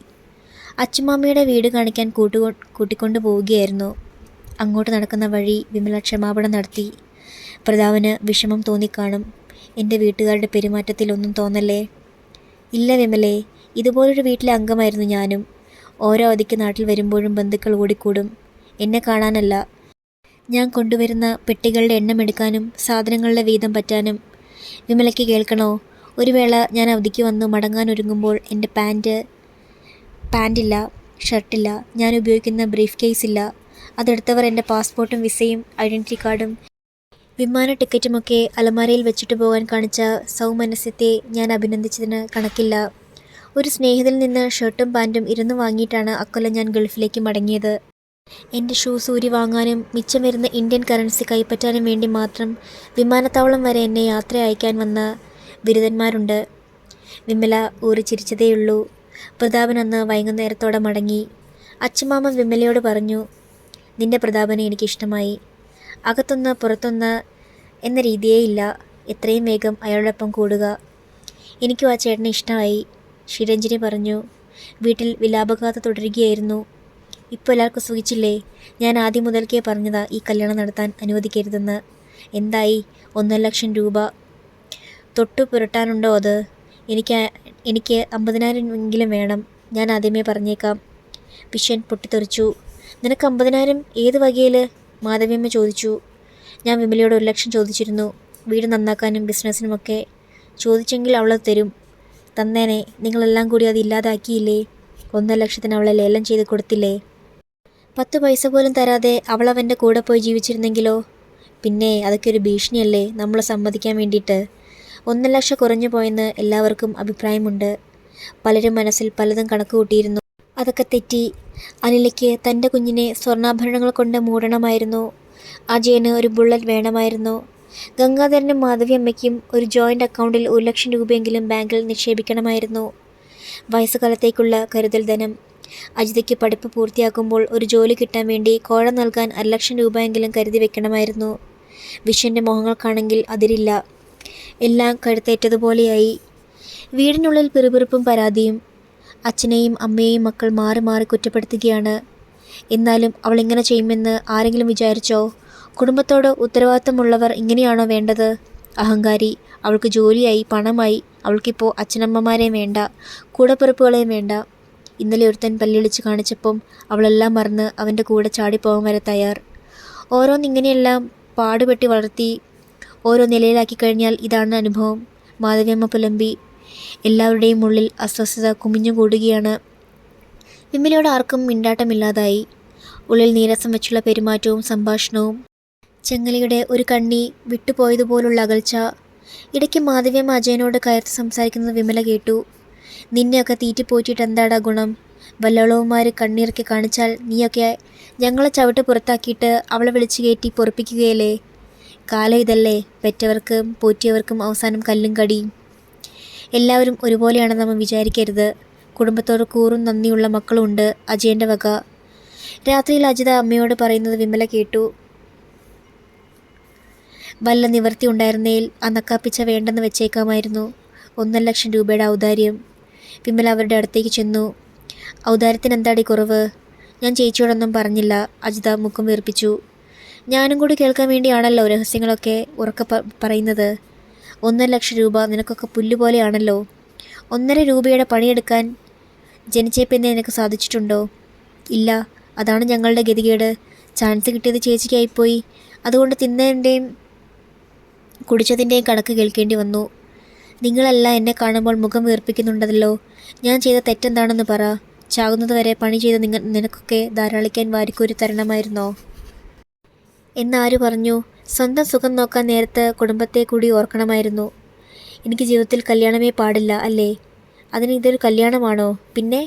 അച്ചുമാമ്മയുടെ വീട് കാണിക്കാൻ കൂട്ടിക്കൊണ്ടു പോവുകയായിരുന്നു. അങ്ങോട്ട് നടക്കുന്ന വഴി വിമല ക്ഷമാപണം നടത്തി. പ്രതാപന് വിഷമം തോന്നിക്കാണും. എൻ്റെ വീട്ടുകാരുടെ പെരുമാറ്റത്തിൽ ഒന്നും തോന്നല്ലേ? ഇല്ല വിമലേ, ഇതുപോലൊരു വീട്ടിലെ അംഗമായിരുന്നു ഞാനും. ഓരോ അവധിക്ക് നാട്ടിൽ വരുമ്പോഴും ബന്ധുക്കൾ ഓടിക്കൂടും. എന്നെ കാണാനല്ല, ഞാൻ കൊണ്ടുവരുന്ന പെട്ടികളുടെ എണ്ണം എടുക്കാനും സാധനങ്ങളുടെ വീതം പറ്റാനും. വിമലയ്ക്ക് കേൾക്കണോ? ഒരു വേള ഞാൻ അവധിക്ക് വന്നു മടങ്ങാനൊരുങ്ങുമ്പോൾ എൻ്റെ പാൻറ്റില്ല, ഷർട്ടില്ല, ഞാൻ ഉപയോഗിക്കുന്ന ബ്രീഫ് കേസില്ല. അതെടുത്തവർ എൻ്റെ പാസ്പോർട്ടും വിസയും ഐഡൻറ്റിറ്റി കാർഡും വിമാന ടിക്കറ്റുമൊക്കെ അലമാരയിൽ വെച്ചിട്ട് പോകാൻ കാണിച്ച സൗമനസ്യത്തെ ഞാൻ അഭിനന്ദിച്ചതിന് കണക്കില്ല. ഒരു സ്നേഹിതനിൽ നിന്ന് ഷർട്ടും പാൻറ്റും ഇരുന്ന് വാങ്ങിയിട്ടാണ് അക്കൊല്ലം ഞാൻ ഗൾഫിലേക്ക് മടങ്ങിയത്. എൻ്റെ ഷൂസ് ഊരി വാങ്ങാനും മിച്ചം വരുന്ന ഇന്ത്യൻ കറൻസി കൈപ്പറ്റാനും വേണ്ടി മാത്രം വിമാനത്താവളം വരെ എന്നെ യാത്ര അയക്കാൻ വന്ന ബിരുദന്മാരുണ്ട്. വിമല ഊറി ചിരിച്ചതേയുള്ളൂ. പ്രതാപൻ അന്ന് വൈകുന്നേരത്തോടെ മടങ്ങി. അച്ചുമാമൻ വിമലയോട് പറഞ്ഞു, നിന്റെ പ്രതാപനെ എനിക്കിഷ്ടമായി. അകത്തൊന്ന് പുറത്തൊന്ന് എന്ന രീതിയേ ഇല്ല. എത്രയും വേഗം അയാളോടൊപ്പം കൂടുക. എനിക്കും ആ ചേട്ടനെ ഇഷ്ടമായി, ഷിരഞ്ജിനി പറഞ്ഞു. വീട്ടിൽ വിലാപഗാഥ തുടരുകയായിരുന്നു. ഇപ്പോൾ എല്ലാവർക്കും സുഖിച്ചില്ലേ? ഞാൻ ആദ്യം മുതൽക്കേ പറഞ്ഞതാ ഈ കല്യാണം നടത്താൻ അനുവദിക്കരുതെന്ന്. എന്തായി? 1.5 ലക്ഷം രൂപ തൊട്ടു പുരട്ടാനുണ്ടോ? അത് എനിക്ക് 50,000 എങ്കിലും വേണം. ഞാൻ ആദ്യമേ പറഞ്ഞേക്കാം. വിശ്വൻ പൊട്ടിത്തെറിച്ചു. നിനക്ക് 50,000 ഏത് വകയിൽ? മാധവിയമ്മ ചോദിച്ചു. ഞാൻ വിമലയോട് 1,00,000 ചോദിച്ചിരുന്നു, വീട് നന്നാക്കാനും ബിസിനസ്സിനുമൊക്കെ. ചോദിച്ചെങ്കിൽ അവളത് തരും. തന്നേനെ. നിങ്ങളെല്ലാം കൂടി അത് ഇല്ലാതാക്കിയില്ലേ? 1,00,000 അവളെ ലേലം ചെയ്ത് കൊടുത്തില്ലേ? 10 പൈസ പോലും തരാതെ അവളവൻ്റെ കൂടെ പോയി ജീവിച്ചിരുന്നെങ്കിലോ? പിന്നെ അതൊക്കെ ഒരു ഭീഷണിയല്ലേ നമ്മൾ സമ്മതിക്കാൻ വേണ്ടിയിട്ട്. 1,00,000 കുറഞ്ഞു പോയെന്ന് എല്ലാവർക്കും അഭിപ്രായമുണ്ട്. പലരും മനസ്സിൽ പലതും കണക്ക് കൂട്ടിയിരുന്നു. അതൊക്കെ തെറ്റി. അനിലയ്ക്ക് തൻ്റെ കുഞ്ഞിനെ സ്വർണ്ണാഭരണങ്ങൾ കൊണ്ട് മൂടണമായിരുന്നു. അജയന് ഒരു ബുള്ളറ്റ് വേണമായിരുന്നു. ഗംഗാധരനും മാധവിയമ്മയ്ക്കും ഒരു ജോയിൻ്റ് അക്കൗണ്ടിൽ 1,00,000 രൂപയെങ്കിലും ബാങ്കിൽ നിക്ഷേപിക്കണമായിരുന്നു. വയസ്സുകാലത്തേക്കുള്ള കരുതൽ ധനം. അജിതയ്ക്ക് പഠിപ്പ് പൂർത്തിയാക്കുമ്പോൾ ഒരു ജോലി കിട്ടാൻ വേണ്ടി കോഴ നൽകാൻ 1,00,000 രൂപയെങ്കിലും കരുതി വെക്കണമായിരുന്നു. വിശ്വൻ്റെ മോഹങ്ങൾക്കാണെങ്കിൽ അതിരില്ല. എല്ലാം കഴുത്തേറ്റതുപോലെയായി. വീടിനുള്ളിൽ പിറുപിറുപ്പും പരാതിയും. അച്ഛനെയും അമ്മയെയും മക്കൾ മാറി മാറി കുറ്റപ്പെടുത്തുകയാണ്. എന്നാലും അവൾ ഇങ്ങനെ ചെയ്യുമെന്ന് ആരെങ്കിലും വിചാരിച്ചോ? കുടുംബത്തോട് ഉത്തരവാദിത്തമുള്ളവർ ഇങ്ങനെയാണോ വേണ്ടത്? അഹങ്കാരി. അവൾക്ക് ജോലിയായി, പണമായി. അവൾക്കിപ്പോൾ അച്ഛനമ്മമാരെയും വേണ്ട, കൂടപ്പിറപ്പുകളെയും വേണ്ട. ഇന്നലെ ഒരുത്തൻ പല്ലിളിച്ച് കാണിച്ചപ്പം അവളെല്ലാം മറന്ന് അവൻ്റെ കൂടെ ചാടിപ്പോകാൻ വരെ തയ്യാർ. ഓരോന്നിങ്ങനെയെല്ലാം പാടുപെട്ടി വളർത്തി ഓരോ നിലയിലാക്കി കഴിഞ്ഞാൽ ഇതാണ് അനുഭവം. മാധവിയമ്മ പുലമ്പി. എല്ലാവരുടെയും ഉള്ളിൽ അസ്വസ്ഥത കുമിഞ്ഞുകൂടുകയാണ്. വിമലയോട് ആർക്കും മിണ്ടാട്ടമില്ലാതായി. ഉള്ളിൽ നീരസം വെച്ചുള്ള പെരുമാറ്റവും സംഭാഷണവും. ചെങ്ങലയുടെ ഒരു കണ്ണി വിട്ടുപോയതുപോലുള്ള അകൽച്ച. ഇടയ്ക്ക് മാധവിയമ്മ അജയനോട് കയർത്ത് സംസാരിക്കുന്നത് വിമല കേട്ടു. നിന്നെയൊക്കെ തീറ്റിപ്പോറ്റിയിട്ട് എന്താടാ ഗുണം? വല്ലവളവുമാർ കണ്ണിറക്കി കാണിച്ചാൽ നീയൊക്കെ ഞങ്ങളെ ചവിട്ട് പുറത്താക്കിയിട്ട് അവളെ വിളിച്ചു കയറ്റി പൊറപ്പിക്കുകയല്ലേ? കാലം ഇതല്ലേ, പെറ്റവർക്കും പോറ്റിയവർക്കും അവസാനം കല്ലും കടിയും. എല്ലാവരും ഒരുപോലെയാണെന്ന് നമ്മൾ വിചാരിക്കരുത്. കുടുംബത്തോട് കൂറും നന്ദിയുള്ള മക്കളുണ്ട് അജയൻ്റെ വക. രാത്രിയിൽ അജിത അമ്മയോട് പറയുന്നത് വിമല കേട്ടു. വല്ല നിവർത്തി ഉണ്ടായിരുന്നേൽ ആ നക്കാപ്പിച്ച വേണ്ടെന്ന് വെച്ചേക്കാമായിരുന്നു. 1,00,000 രൂപയുടെ ഔദാര്യം. വിമല അവരുടെ അടുത്തേക്ക് ചെന്നു. ഔദാര്യത്തിന് എന്താടി കുറവ്? ഞാൻ ചേച്ചിയോടൊന്നും പറഞ്ഞില്ല. അജിത മുഖം വീർപ്പിച്ചു. ഞാനും കൂടി കേൾക്കാൻ വേണ്ടിയാണല്ലോ രഹസ്യങ്ങളൊക്കെ ഉറക്കെ പറയുന്നത്. 1,00,000 രൂപ നിനക്കൊക്കെ പുല്ലുപോലെയാണല്ലോ. 1.5 രൂപയുടെ പണിയെടുക്കാൻ ജനിച്ചേപ്പിന്നെ നിനക്ക് സാധിച്ചിട്ടുണ്ടോ? ഇല്ല. അതാണ് ഞങ്ങളുടെ ഗതികേട്. ചാൻസ് കിട്ടിയത് ചേച്ചിക്കായിപ്പോയി. അതുകൊണ്ട് തിന്നതിൻ്റെയും കുടിച്ചതിൻ്റെയും കണക്ക് കേൾക്കേണ്ടി വന്നു. നിങ്ങളെല്ലാം എന്നെ കാണുമ്പോൾ മുഖം വീർപ്പിക്കുന്നുണ്ടല്ലോ. ഞാൻ ചെയ്ത തെറ്റെന്താണെന്ന് പറ. ചാകുന്നതുവരെ പണി ചെയ്ത് നിനക്കൊക്കെ ധാരാളിക്കാൻ വാരിക്കോരി തരണമായിരുന്നോ? എന്നാര് പറഞ്ഞു? സ്വന്തം സുഖം നോക്കാൻ നേരത്ത് കുടുംബത്തെ കൂടി ഓർക്കണമായിരുന്നു. എനിക്ക് ജീവിതത്തിൽ കല്യാണമേ പാടില്ല അല്ലേ? അതിന് ഇതൊരു കല്യാണമാണോ? പിന്നെ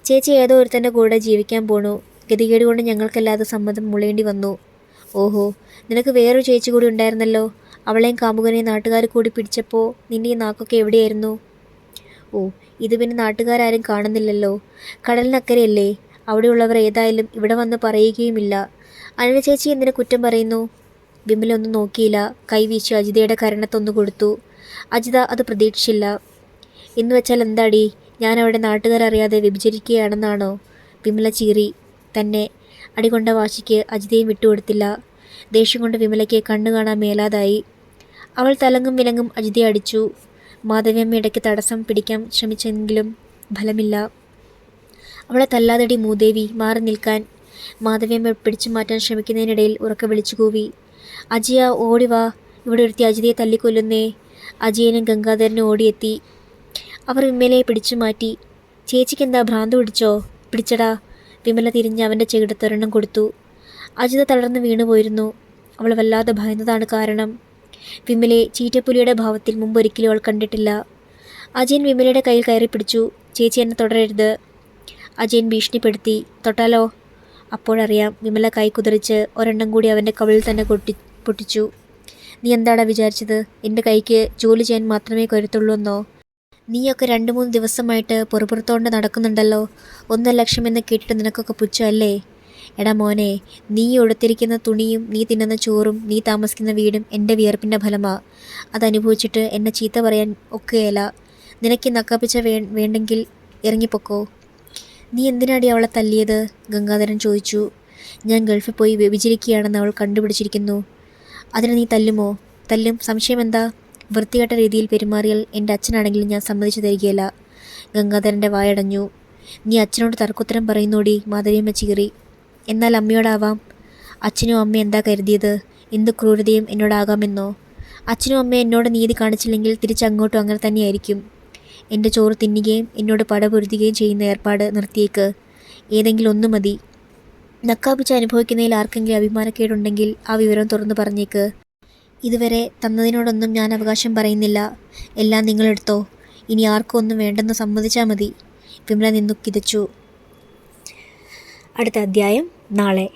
ചേച്ചി ഏതോ ഒരുത്തൻ്റെ കൂടെ ജീവിക്കാൻ പോണു. ഗതികേട് കൊണ്ട് ഞങ്ങൾക്കല്ലാതെ സമ്മതം മുളേണ്ടി വന്നു. ഓഹോ, നിനക്ക് വേറൊരു ചേച്ചി കൂടി ഉണ്ടായിരുന്നല്ലോ. അവളെയും കാമുകനെയും നാട്ടുകാർ കൂടി പിടിച്ചപ്പോൾ നിൻ്റെ ഈ നാക്കൊക്കെ എവിടെയായിരുന്നു? ഓ, ഇത് പിന്നെ നാട്ടുകാരും കാണുന്നില്ലല്ലോ. കടലിനക്കരയല്ലേ. അവിടെയുള്ളവർ ഏതായാലും ഇവിടെ വന്ന് പറയുകയുമില്ല. അനില ചേച്ചി എന്തിനു കുറ്റം പറയുന്നു? വിമല ഒന്നും നോക്കിയില്ല. കൈവീശി അജിതയുടെ കരണത്തൊന്നു കൊടുത്തു. അജിത അത് പ്രതീക്ഷിച്ചില്ല. എന്ന് വെച്ചാൽ എന്താടി? ഞാൻ അവിടെ നാട്ടുകാരറിയാതെ വ്യഭിചരിക്കുകയാണെന്നാണോ? വിമല ചീറി. തന്നെ അടികൊണ്ട വാശിക്ക് അജിതയും വിട്ടുകൊടുത്തില്ല. ദേഷ്യം കൊണ്ട് വിമലയ്ക്ക് കണ്ണു കാണാൻ മേലാതായി. അവൾ തലങ്ങും വിലങ്ങും അജിതയെ അടിച്ചു. മാധവിയമ്മ ഇടയ്ക്ക് തടസ്സം പിടിക്കാൻ ശ്രമിച്ചെങ്കിലും ഫലമില്ല. അവളെ തല്ലാതടി മൂദേവി, മാറി നിൽക്കാൻ. മാധവിയമ്മ പിടിച്ചു മാറ്റാൻ ശ്രമിക്കുന്നതിനിടയിൽ ഉറക്കെ വിളിച്ചു കൂവി. അജിയ, ഓടിവാ, ഇവിടെ ഒരുത്തി അജിതയെ തല്ലിക്കൊല്ലുന്നേ. അജിയനും ഗംഗാധരനും ഓടിയെത്തി. അവർ വിമലയെ പിടിച്ചു മാറ്റി. ചേച്ചിക്കെന്താ ഭ്രാന്ത് പിടിച്ചോ? പിടിച്ചടാ. വിമല തിരിഞ്ഞ് അവൻ്റെ ചെകിടത്തൊരെണ്ണം കൊടുത്തു. അജിത തളർന്ന് വീണുപോയിരുന്നു. അവൾ വല്ലാതെ ഭയന്നതാണ് കാരണം. വിമലയെ ചീറ്റപ്പുലിയുടെ ഭാവത്തിൽ മുമ്പൊരിക്കലും അവൾ കണ്ടിട്ടില്ല. അജയൻ വിമലയുടെ കയ്യിൽ കയറി പിടിച്ചു. ചേച്ചി എന്നെ തുടരരുത്. അജയൻ ഭീഷണിപ്പെടുത്തി. തൊട്ടാലോ? അപ്പോഴറിയാം. വിമല കൈ കുതിറിച്ച് ഒരെണ്ണം കൂടി അവൻ്റെ കവിളിൽ തന്നെ പൊട്ടിച്ചു. നീ എന്താടാ വിചാരിച്ചത്? എൻ്റെ കൈക്ക് ജോലി ചെയ്യാൻ മാത്രമേ കരുത്തുള്ളൂ എന്നോ? നീയൊക്കെ 2-3 ദിവസമായിട്ട് പുറപുറത്തോണ്ട് നടക്കുന്നുണ്ടല്ലോ. 1,00,000 എന്ന് കേട്ടിട്ട് നിനക്കൊക്കെ പുച്ഛമല്ലേ? എടാ മോനെ, നീ ഉടുത്തിരിക്കുന്ന തുണിയും നീ തിന്നുന്ന ചോറും നീ താമസിക്കുന്ന വീടും എൻ്റെ വിയർപ്പിൻ്റെ ഫലമാ. അതനുഭവിച്ചിട്ട് എന്നെ ചീത്ത പറയാൻ ഒക്കുകയില്ല. നിനക്ക് നക്കാപ്പിച്ച വേണ്ടെങ്കിൽ ഇറങ്ങിപ്പോക്കോ. നീ എന്തിനാടി അവളെ തല്ലിയത്? ഗംഗാധരൻ ചോദിച്ചു. ഞാൻ ഗൾഫിൽ പോയി വ്യഭിചരിക്കുകയാണെന്ന് അവൾ കണ്ടുപിടിച്ചിരിക്കുന്നു. അതിന് നീ തല്ലുമോ? തല്ലും. സംശയമെന്താ? വൃത്തികെട്ട രീതിയിൽ പെരുമാറിയാൽ എൻ്റെ അച്ഛനാണെങ്കിലും ഞാൻ സമ്മതിച്ചു തരികയില്ല. ഗംഗാധരൻ്റെ വായടഞ്ഞു. നീ അച്ഛനോട് തർക്കുത്തരം പറയുന്നോടി. മാധവിയമ്മ ചീറി. എന്നാൽ അമ്മയോടാവാം. അച്ഛനും അമ്മയും എന്താ കരുതിയത്? എന്ത് ക്രൂരതയും എന്നോടാകാമെന്നോ? അച്ഛനും അമ്മയും എന്നോട് നീതി കാണിച്ചില്ലെങ്കിൽ തിരിച്ചങ്ങോട്ടും അങ്ങനെ തന്നെയായിരിക്കും. എൻ്റെ ചോറ് തിന്നുകയും എന്നോട് പടപൊരുതുകയും ചെയ്യുന്ന ഏർപ്പാട് നിർത്തിയേക്ക്. ഏതെങ്കിലും ഒന്ന് മതി. നക്കാപ്പിച്ച അനുഭവിക്കുന്നതിൽ ആർക്കെങ്കിലും അഭിമാനക്കേടുണ്ടെങ്കിൽ ആ വിവരം തുറന്നു പറഞ്ഞേക്ക്. ഇതുവരെ തന്നതിനോടൊന്നും ഞാൻ അവകാശം പറയുന്നില്ല. എല്ലാം നിങ്ങളെടുത്തോ. ഇനി ആർക്കും ഒന്നും വേണ്ടെന്ന് സമ്മതിച്ചാൽ മതി. വിമല നിന്നു കിതച്ചു. അടുത്ത അധ്യായം നാളെ.